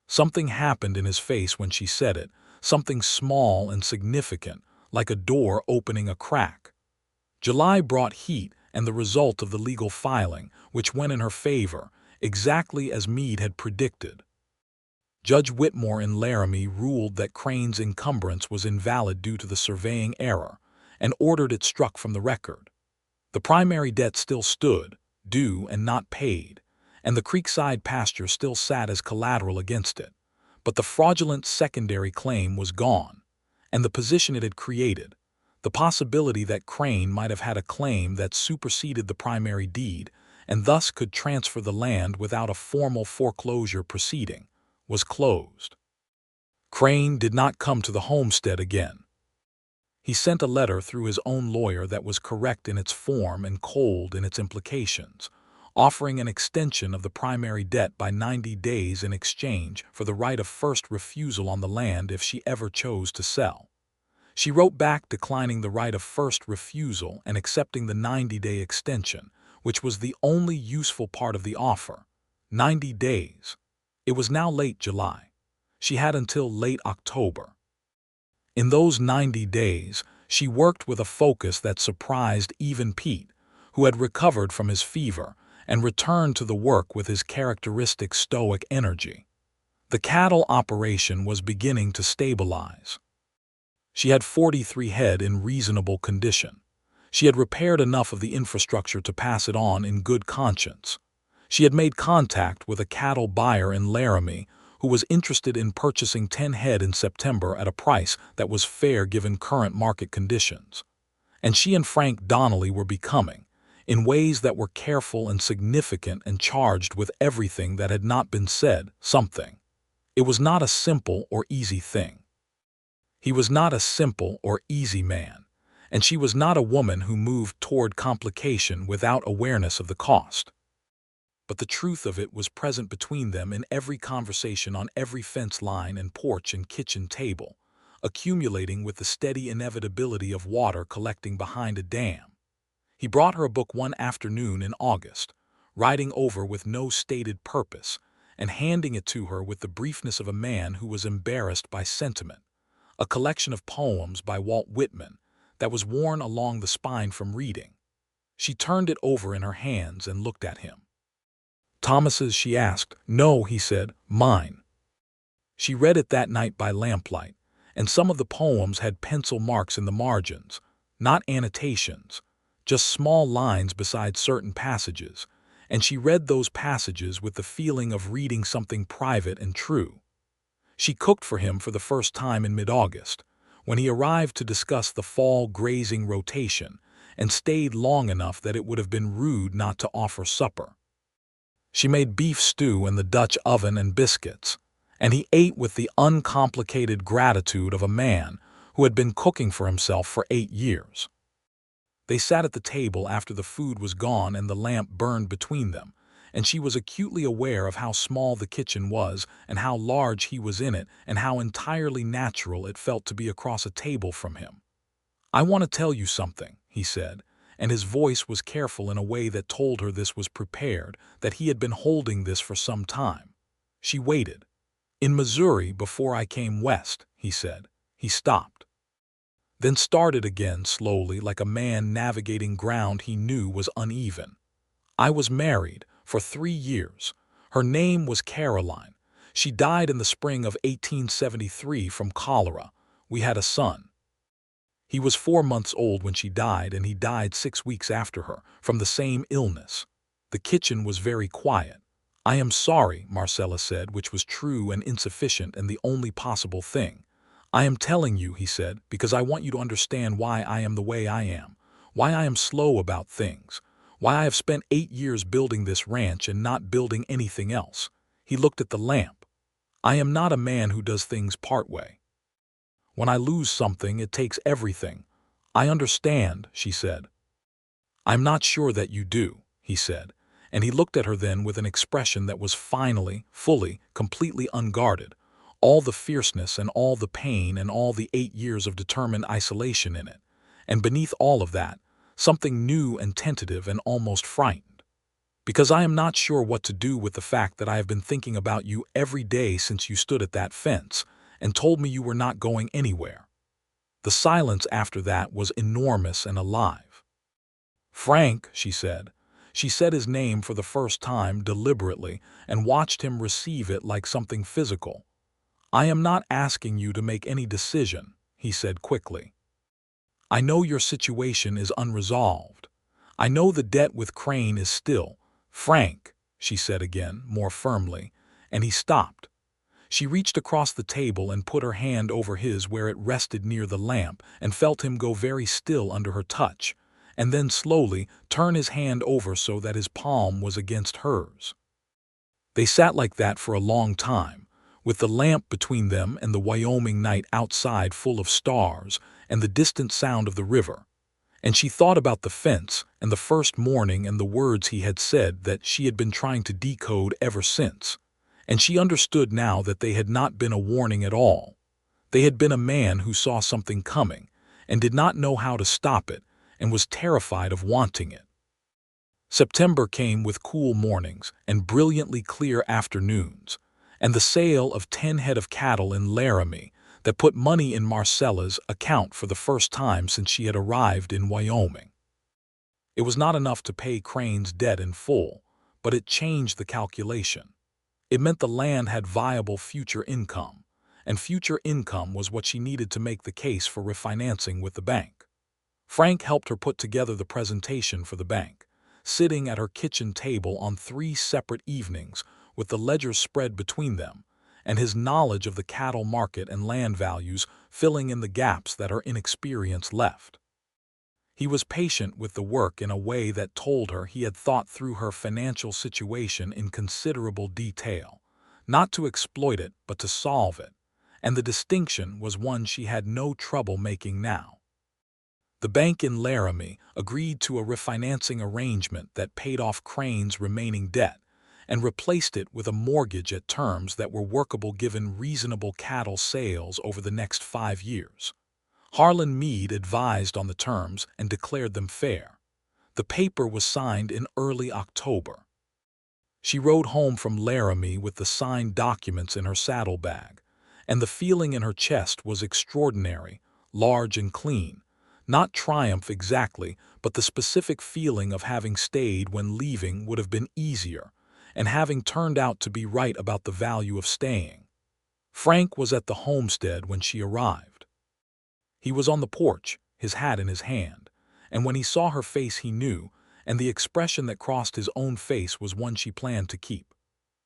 Something happened in his face when she said it, something small and significant, like a door opening a crack. July brought heat and the result of the legal filing, which went in her favor, exactly as Meade had predicted. Judge Whitmore in Laramie ruled that Crane's encumbrance was invalid due to the surveying error, and ordered it struck from the record. The primary debt still stood, due and not paid, and the creekside pasture still sat as collateral against it. But the fraudulent secondary claim was gone, and the position it had created, the possibility that Crane might have had a claim that superseded the primary deed and thus could transfer the land without a formal foreclosure proceeding, was closed. Crane did not come to the homestead again. He sent a letter through his own lawyer that was correct in its form and cold in its implications, offering an extension of the primary debt by 90 days in exchange for the right of first refusal on the land if she ever chose to sell. She wrote back declining the right of first refusal and accepting the 90-day extension, which was the only useful part of the offer. 90 days. It was now late July. She had until late October. In those 90 days, she worked with a focus that surprised even Pete, who had recovered from his fever, and returned to the work with his characteristic stoic energy. The cattle operation was beginning to stabilize. She had 43 head in reasonable condition. She had repaired enough of the infrastructure to pass it on in good conscience. She had made contact with a cattle buyer in Laramie who was interested in purchasing 10 head in September at a price that was fair given current market conditions. And she and Frank Donnelly were becoming, in ways that were careful and significant and charged with everything that had not been said, something. It was not a simple or easy thing. He was not a simple or easy man, and she was not a woman who moved toward complication without awareness of the cost. But the truth of it was present between them in every conversation on every fence line and porch and kitchen table, accumulating with the steady inevitability of water collecting behind a dam. He brought her a book one afternoon in August, riding over with no stated purpose, and handing it to her with the briefness of a man who was embarrassed by sentiment, a collection of poems by Walt Whitman that was worn along the spine from reading. She turned it over in her hands and looked at him. "Thomas's?" she asked. "No," he said, "mine." She read it that night by lamplight, and some of the poems had pencil marks in the margins, not annotations, just small lines beside certain passages, and she read those passages with the feeling of reading something private and true. She cooked for him for the first time in mid-August, when he arrived to discuss the fall grazing rotation, and stayed long enough that it would have been rude not to offer supper. She made beef stew in the Dutch oven and biscuits, and he ate with the uncomplicated gratitude of a man who had been cooking for himself for 8 years. They sat at the table after the food was gone and the lamp burned between them, and she was acutely aware of how small the kitchen was and how large he was in it and how entirely natural it felt to be across a table from him. "I want to tell you something," he said, and his voice was careful in a way that told her this was prepared, that he had been holding this for some time. She waited. "In Missouri, before I came west," he said. He stopped, then started again slowly, like a man navigating ground he knew was uneven. "I was married for 3 years. Her name was Caroline. She died in the spring of 1873 from cholera. We had a son. He was 4 months old when she died, and he died 6 weeks after her, from the same illness." The kitchen was very quiet. "I am sorry," Marcella said, which was true and insufficient and the only possible thing. "I am telling you," he said, "because I want you to understand why I am the way I am, why I am slow about things, why I have spent 8 years building this ranch and not building anything else." He looked at the lamp. "I am not a man who does things partway. When I lose something, it takes everything." "I understand," she said. "I'm not sure that you do," he said, and he looked at her then with an expression that was finally, fully, completely unguarded, all the fierceness and all the pain and all the 8 years of determined isolation in it, and beneath all of that, something new and tentative and almost frightened. "Because I am not sure what to do with the fact that I have been thinking about you every day since you stood at that fence and told me you were not going anywhere." The silence after that was enormous and alive. "Frank," she said. She said his name for the first time deliberately and watched him receive it like something physical. "I am not asking you to make any decision," he said quickly. "I know your situation is unresolved. I know the debt with Crane is still—" "Frank," she said again, more firmly, and he stopped. She reached across the table and put her hand over his where it rested near the lamp and felt him go very still under her touch, and then slowly turn his hand over so that his palm was against hers. They sat like that for a long time, with the lamp between them and the Wyoming night outside full of stars and the distant sound of the river. And she thought about the fence and the first morning and the words he had said that she had been trying to decode ever since. And she understood now that they had not been a warning at all. They had been a man who saw something coming and did not know how to stop it and was terrified of wanting it. September came with cool mornings and brilliantly clear afternoons, and the sale of 10 head of cattle in Laramie that put money in Marcella's account for the first time since she had arrived in Wyoming. It was not enough to pay Crane's debt in full, but it changed the calculation. It meant the land had viable future income, and future income was what she needed to make the case for refinancing with the bank. Frank helped her put together the presentation for the bank, sitting at her kitchen table on 3 separate evenings with the ledgers spread between them, and his knowledge of the cattle market and land values filling in the gaps that her inexperience left. He was patient with the work in a way that told her he had thought through her financial situation in considerable detail, not to exploit it but to solve it, and the distinction was one she had no trouble making now. The bank in Laramie agreed to a refinancing arrangement that paid off Crane's remaining debt and replaced it with a mortgage at terms that were workable given reasonable cattle sales over the next 5 years. Harlan Meade advised on the terms and declared them fair. The paper was signed in early October. She rode home from Laramie with the signed documents in her saddlebag, and the feeling in her chest was extraordinary, large and clean. Not triumph exactly, but the specific feeling of having stayed when leaving would have been easier, and having turned out to be right about the value of staying. Frank was at the homestead when she arrived. He was on the porch, his hat in his hand, and when he saw her face he knew, and the expression that crossed his own face was one she planned to keep.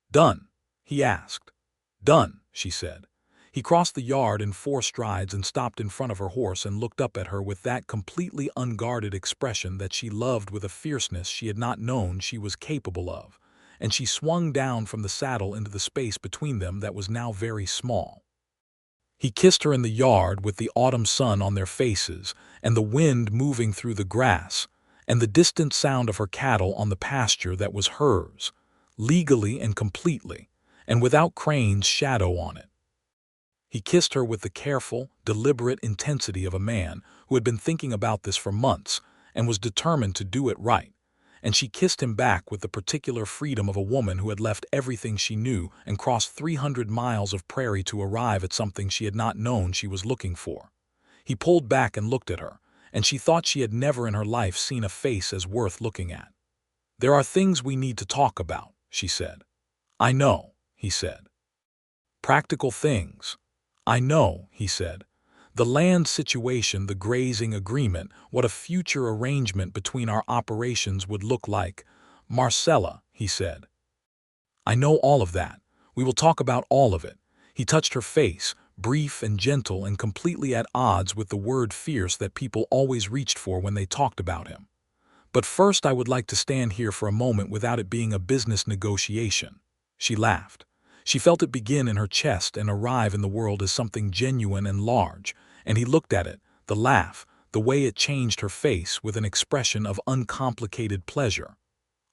"Done?" he asked. "Done," she said. He crossed the yard in 4 strides and stopped in front of her horse and looked up at her with that completely unguarded expression that she loved with a fierceness she had not known she was capable of, and she swung down from the saddle into the space between them that was now very small. He kissed her in the yard with the autumn sun on their faces and the wind moving through the grass, and the distant sound of her cattle on the pasture that was hers, legally and completely, and without Crane's shadow on it. He kissed her with the careful, deliberate intensity of a man who had been thinking about this for months and was determined to do it right, and she kissed him back with the particular freedom of a woman who had left everything she knew and crossed 300 miles of prairie to arrive at something she had not known she was looking for. He pulled back and looked at her, and she thought she had never in her life seen a face as worth looking at. "There are things we need to talk about," she said. "I know," he said. "Practical things." "I know," he said. "The land situation, the grazing agreement, what a future arrangement between our operations would look like." "Marcella," he said. "I know all of that. We will talk about all of it." He touched her face, brief and gentle and completely at odds with the word fierce that people always reached for when they talked about him. "But first I would like to stand here for a moment without it being a business negotiation." She laughed. She felt it begin in her chest and arrive in the world as something genuine and large, and he looked at it, the laugh, the way it changed her face with an expression of uncomplicated pleasure.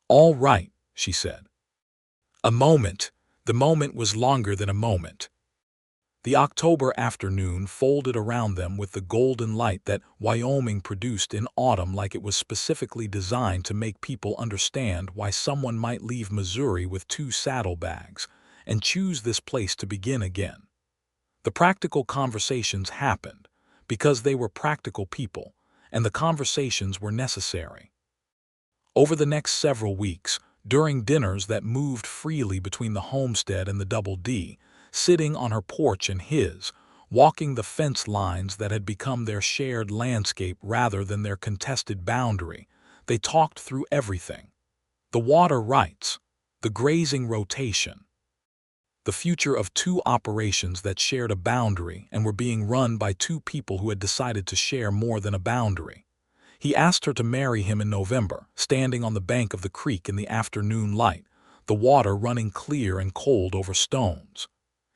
"All right," she said. A moment. The moment was longer than a moment. The October afternoon folded around them with the golden light that Wyoming produced in autumn, like it was specifically designed to make people understand why someone might leave Missouri with 2 saddlebags and choose this place to begin again. The practical conversations happened because they were practical people, and the conversations were necessary. Over the next several weeks, during dinners that moved freely between the homestead and the Double D, sitting on her porch and his, walking the fence lines that had become their shared landscape rather than their contested boundary, they talked through everything. The water rights, the grazing rotation, the future of 2 operations that shared a boundary and were being run by 2 people who had decided to share more than a boundary. He asked her to marry him in November, standing on the bank of the creek in the afternoon light, the water running clear and cold over stones.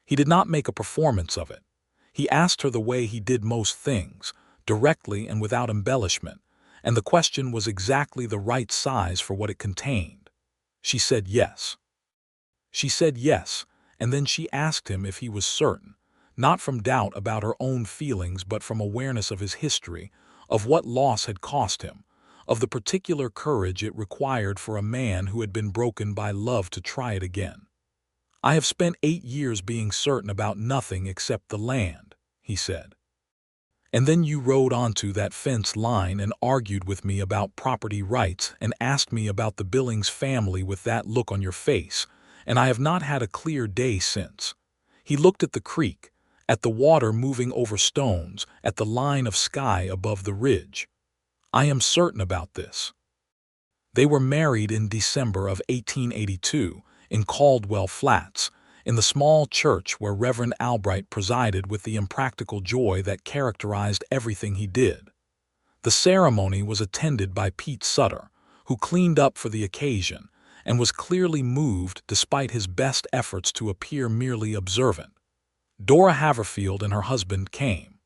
He did not make a performance of it. He asked her the way he did most things, directly and without embellishment, and the question was exactly the right size for what it contained. She said yes. She said yes, and then she asked him if he was certain, not from doubt about her own feelings but from awareness of his history, of what loss had cost him, of the particular courage it required for a man who had been broken by love to try it again. "I have spent 8 years being certain about nothing except the land," he said. "And then you rode onto that fence line and argued with me about property rights and asked me about the Billings family with that look on your face, and I have not had a clear day since." He looked at the creek, at the water moving over stones, at the line of sky above the ridge. "I am certain about this." They were married in December of 1882 in Caldwell Flats, in the small church where Reverend Albright presided with the impractical joy that characterized everything he did. The ceremony was attended by Pete Sutter, who cleaned up for the occasion and was clearly moved despite his best efforts to appear merely observant. Dora Haverfield and her husband came.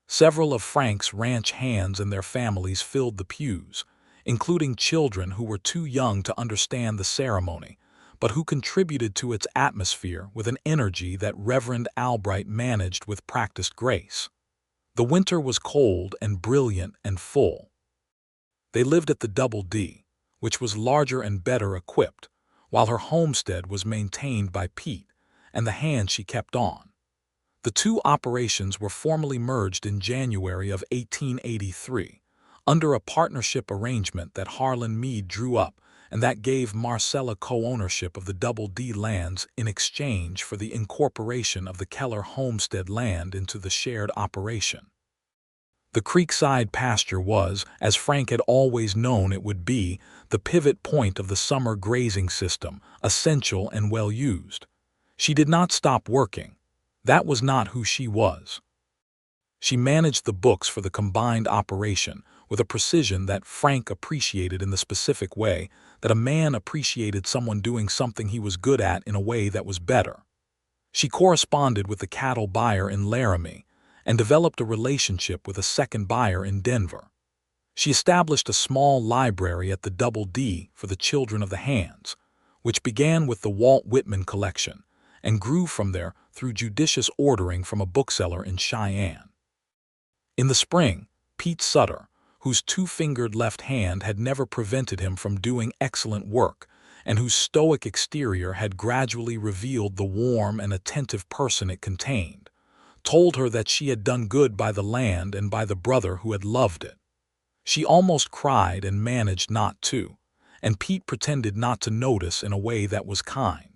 Several of Frank's ranch hands and their families filled the pews, including children who were too young to understand the ceremony, but who contributed to its atmosphere with an energy that Reverend Albright managed with practiced grace. The winter was cold and brilliant and full. They lived at the Double D, which was larger and better equipped, while her homestead was maintained by Pete and the hand she kept on. The 2 operations were formally merged in January of 1883, under a partnership arrangement that Harlan Meade drew up and that gave Marcella co-ownership of the Double D lands in exchange for the incorporation of the Keller homestead land into the shared operation. The creekside pasture was, as Frank had always known it would be, the pivot point of the summer grazing system, essential and well used. She did not stop working. That was not who she was. She managed the books for the combined operation with a precision that Frank appreciated, in the specific way that a man appreciated someone doing something he was good at in a way that was better. She corresponded with the cattle buyer in Laramie and developed a relationship with a second buyer in Denver. She established a small library at the Double D for the children of the hands, which began with the Walt Whitman collection and grew from there through judicious ordering from a bookseller in Cheyenne. In the spring, Pete Sutter, whose two-fingered left hand had never prevented him from doing excellent work, and whose stoic exterior had gradually revealed the warm and attentive person it contained, told her that she had done good by the land and by the brother who had loved it. She almost cried and managed not to, and Pete pretended not to notice in a way that was kind.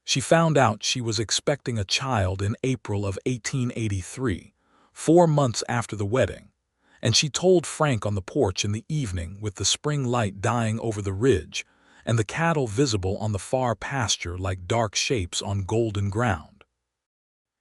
She found out she was expecting a child in April of 1883, 4 months after the wedding, and she told Frank on the porch in the evening with the spring light dying over the ridge and the cattle visible on the far pasture like dark shapes on golden ground.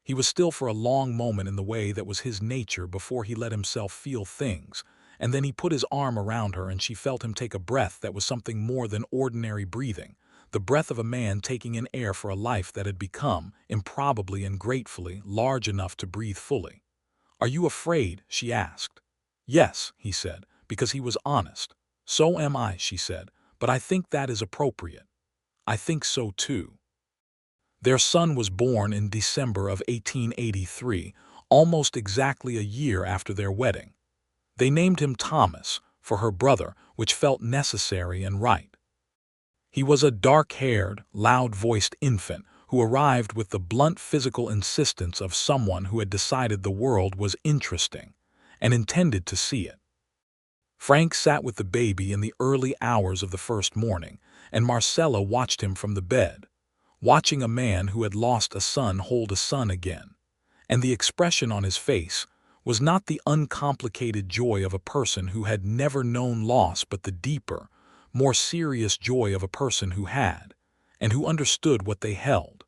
He was still for a long moment in the way that was his nature before he let himself feel things, and then he put his arm around her and she felt him take a breath that was something more than ordinary breathing, the breath of a man taking in air for a life that had become, improbably and gratefully, large enough to breathe fully. "Are you afraid?" she asked. "Yes," he said, because he was honest. "So am I," she said, "but I think that is appropriate." "I think so too." Their son was born in December of 1883, almost exactly a year after their wedding. They named him Thomas, for her brother, which felt necessary and right. He was a dark-haired, loud-voiced infant who arrived with the blunt physical insistence of someone who had decided the world was interesting and intended to see it. Frank sat with the baby in the early hours of the first morning, and Marcella watched him from the bed, watching a man who had lost a son hold a son again, and the expression on his face was not the uncomplicated joy of a person who had never known loss, but the deeper, more serious joy of a person who had, and who understood what they held.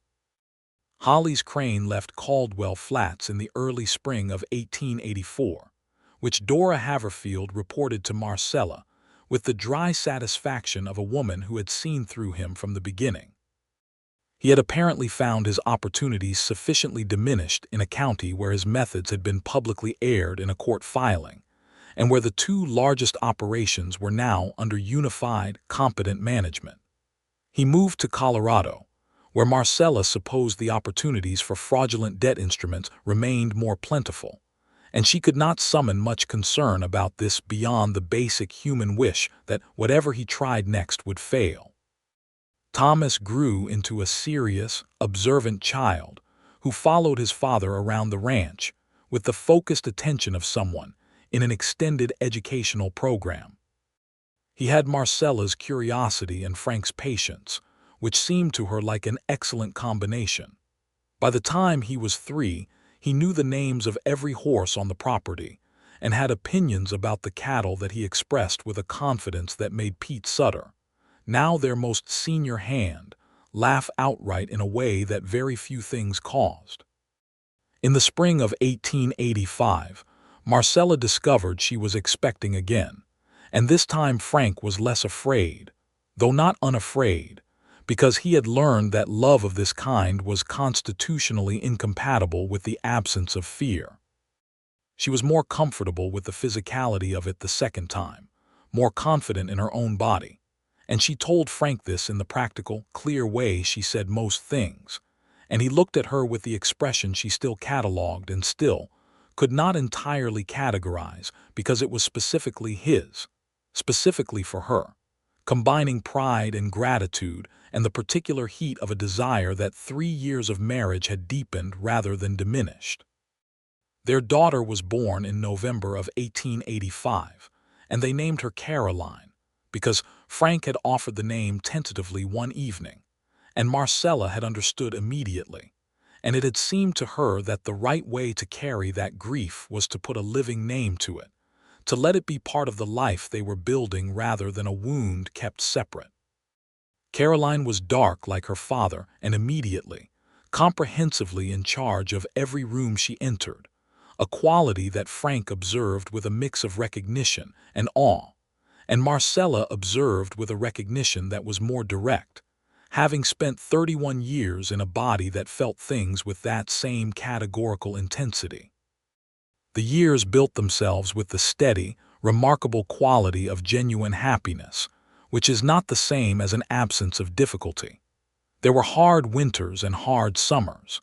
Holly's Crane left Caldwell Flats in the early spring of 1884, which Dora Haverfield reported to Marcella with the dry satisfaction of a woman who had seen through him from the beginning. He had apparently found his opportunities sufficiently diminished in a county where his methods had been publicly aired in a court filing, and where the two largest operations were now under unified, competent management. He moved to Colorado, where Marcella supposed the opportunities for fraudulent debt instruments remained more plentiful, and she could not summon much concern about this beyond the basic human wish that whatever he tried next would fail. Thomas grew into a serious, observant child who followed his father around the ranch with the focused attention of someone in an extended educational program. He had Marcella's curiosity and Frank's patience, which seemed to her like an excellent combination. By the time he was 3, he knew the names of every horse on the property and had opinions about the cattle that he expressed with a confidence that made Pete Sutter, now their most senior hand, laugh outright in a way that very few things caused. In the spring of 1885, Marcella discovered she was expecting again, and this time Frank was less afraid, though not unafraid, because he had learned that love of this kind was constitutionally incompatible with the absence of fear. She was more comfortable with the physicality of it the second time, more confident in her own body, and she told Frank this in the practical, clear way she said most things, and he looked at her with the expression she still catalogued and still could not entirely categorize because it was specifically his, specifically for her, combining pride and gratitude and the particular heat of a desire that 3 years of marriage had deepened rather than diminished. Their daughter was born in November of 1885, and they named her Caroline, because Frank had offered the name tentatively one evening, and Marcella had understood immediately, and it had seemed to her that the right way to carry that grief was to put a living name to it, to let it be part of the life they were building rather than a wound kept separate. Caroline was dark like her father, and immediately, comprehensively in charge of every room she entered, a quality that Frank observed with a mix of recognition and awe, and Marcella observed with a recognition that was more direct, having spent 31 years in a body that felt things with that same categorical intensity. The years built themselves with the steady, remarkable quality of genuine happiness, which is not the same as an absence of difficulty. There were hard winters and hard summers.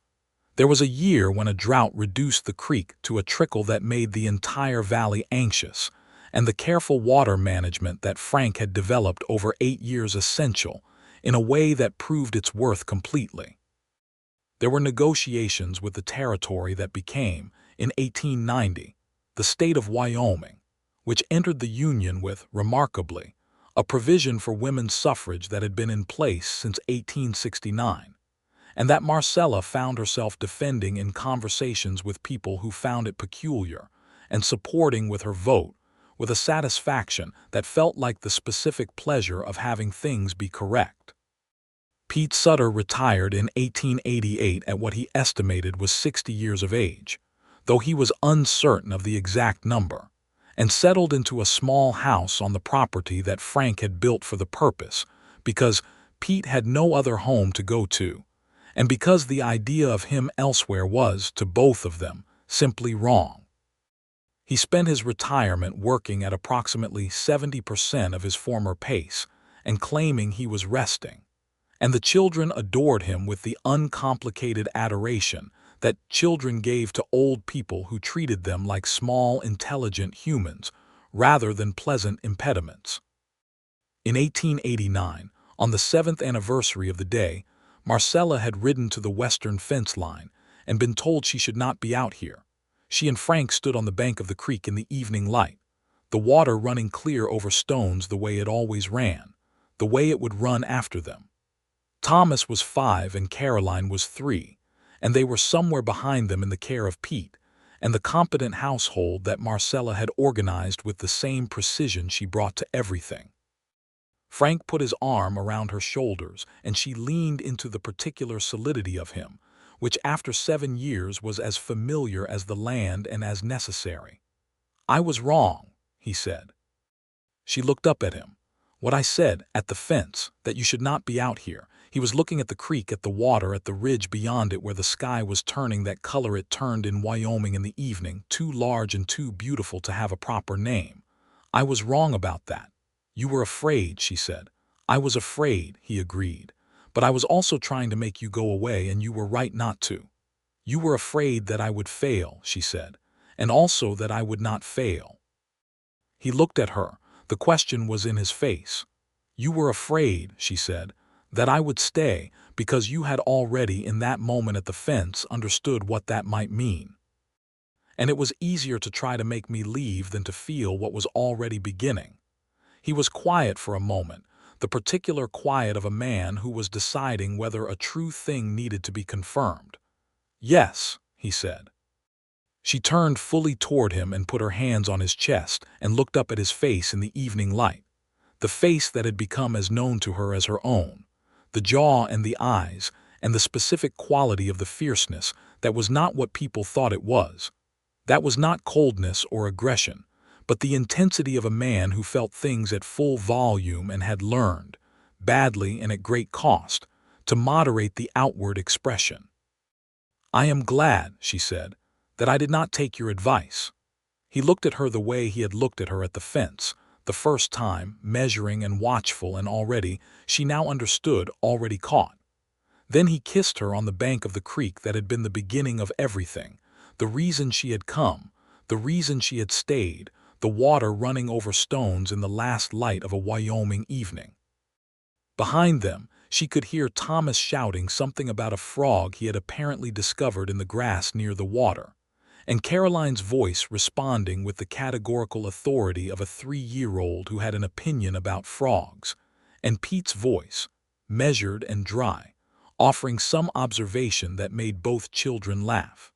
There was a year when a drought reduced the creek to a trickle that made the entire valley anxious, and the careful water management that Frank had developed over 8 years essential, in a way that proved its worth completely. There were negotiations with the territory that became, in 1890, the state of Wyoming, which entered the Union with, remarkably, a provision for women's suffrage that had been in place since 1869, and that Marcella found herself defending in conversations with people who found it peculiar, and supporting with her vote, with a satisfaction that felt like the specific pleasure of having things be correct. Pete Sutter retired in 1888 at what he estimated was 60 years of age, though he was uncertain of the exact number, and settled into a small house on the property that Frank had built for the purpose, because Pete had no other home to go to, and because the idea of him elsewhere was, to both of them, simply wrong. He spent his retirement working at approximately 70% of his former pace and claiming he was resting, and the children adored him with the uncomplicated adoration that children gave to old people who treated them like small, intelligent humans rather than pleasant impediments. In 1889, on the 7th anniversary of the day, Marcella had ridden to the western fence line and been told she should not be out here. She and Frank stood on the bank of the creek in the evening light, the water running clear over stones the way it always ran, the way it would run after them. Thomas was 5 and Caroline was 3, and they were somewhere behind them in the care of Pete, and the competent household that Marcella had organized with the same precision she brought to everything. Frank put his arm around her shoulders, and she leaned into the particular solidity of him, which after 7 years was as familiar as the land and as necessary. "I was wrong," he said. She looked up at him. "What I said, at the fence, that you should not be out here." He was looking at the creek, at the water, at the ridge beyond it where the sky was turning that color it turned in Wyoming in the evening, too large and too beautiful to have a proper name. "I was wrong about that." "You were afraid," she said. "I was afraid," he agreed. "But I was also trying to make you go away, and you were right not to." "You were afraid that I would fail," she said, "and also that I would not fail." He looked at her. The question was in his face. "You were afraid," she said, "that I would stay because you had already in that moment at the fence understood what that might mean. And it was easier to try to make me leave than to feel what was already beginning." He was quiet for a moment, the particular quiet of a man who was deciding whether a true thing needed to be confirmed. "Yes," he said. She turned fully toward him and put her hands on his chest and looked up at his face in the evening light, the face that had become as known to her as her own, the jaw and the eyes, and the specific quality of the fierceness that was not what people thought it was. That was not coldness or aggression, but the intensity of a man who felt things at full volume and had learned, badly and at great cost, to moderate the outward expression. "I am glad," she said, "that I did not take your advice." He looked at her the way he had looked at her at the fence, the first time, measuring and watchful, and already, she now understood, already caught. Then he kissed her on the bank of the creek that had been the beginning of everything, the reason she had come, the reason she had stayed, the water running over stones in the last light of a Wyoming evening. Behind them, she could hear Thomas shouting something about a frog he had apparently discovered in the grass near the water, and Caroline's voice responding with the categorical authority of a 3-year-old who had an opinion about frogs, and Pete's voice, measured and dry, offering some observation that made both children laugh.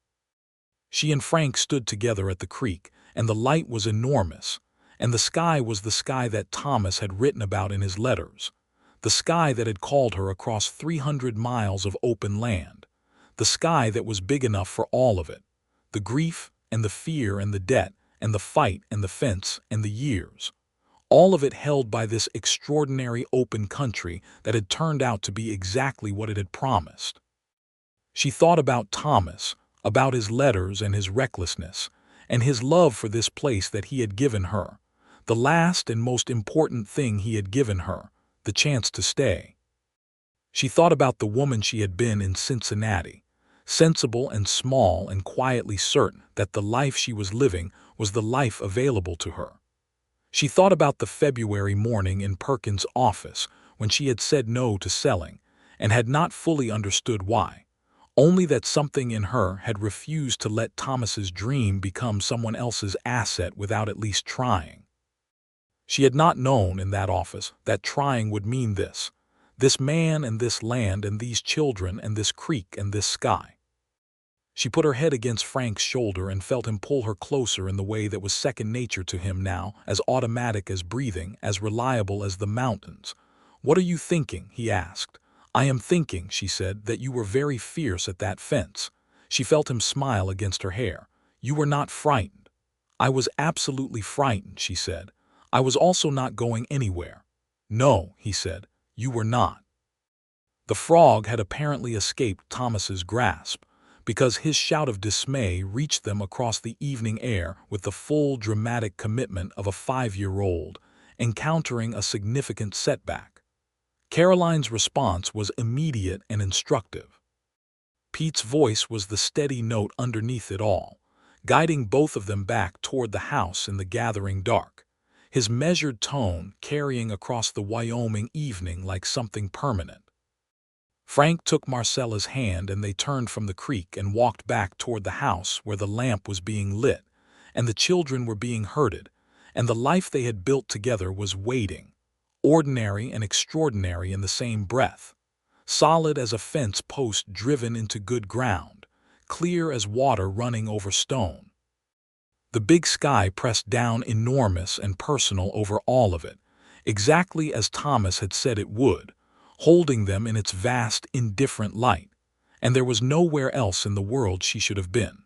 She and Frank stood together at the creek, and the light was enormous, and the sky was the sky that Thomas had written about in his letters, the sky that had called her across 300 miles of open land, The sky that was big enough for all of it. The grief and the fear and the debt and the fight and the fence and the years. All of it held by this extraordinary open country that had turned out to be exactly what it had promised. She thought about Thomas, about his letters and his recklessness, and his love for this place that he had given her, the last and most important thing he had given her, the chance to stay. She thought about the woman she had been in Cincinnati, sensible and small and quietly certain that the life she was living was the life available to her. She thought about the February morning in Perkins' office when she had said no to selling and had not fully understood why, only that something in her had refused to let Thomas's dream become someone else's asset without at least trying. She had not known in that office that trying would mean this man and this land and these children and this creek and this sky. She put her head against Frank's shoulder and felt him pull her closer in the way that was second nature to him now, as automatic as breathing, as reliable as the mountains. "What are you thinking?" he asked. "I am thinking," she said, "that you were very fierce at that fence." She felt him smile against her hair. "You were not frightened." "I was absolutely frightened," she said. "I was also not going anywhere." "No," he said, "you were not." The frog had apparently escaped Thomas's grasp, because his shout of dismay reached them across the evening air with the full dramatic commitment of a 5-year-old encountering a significant setback. Caroline's response was immediate and instructive. Pete's voice was the steady note underneath it all, guiding both of them back toward the house in the gathering dark, his measured tone carrying across the Wyoming evening like something permanent. Frank took Marcella's hand and they turned from the creek and walked back toward the house where the lamp was being lit, and the children were being herded, and the life they had built together was waiting, ordinary and extraordinary in the same breath, solid as a fence post driven into good ground, clear as water running over stone. The big sky pressed down enormous and personal over all of it, exactly as Thomas had said it would, holding them in its vast, indifferent light, and there was nowhere else in the world she should have been.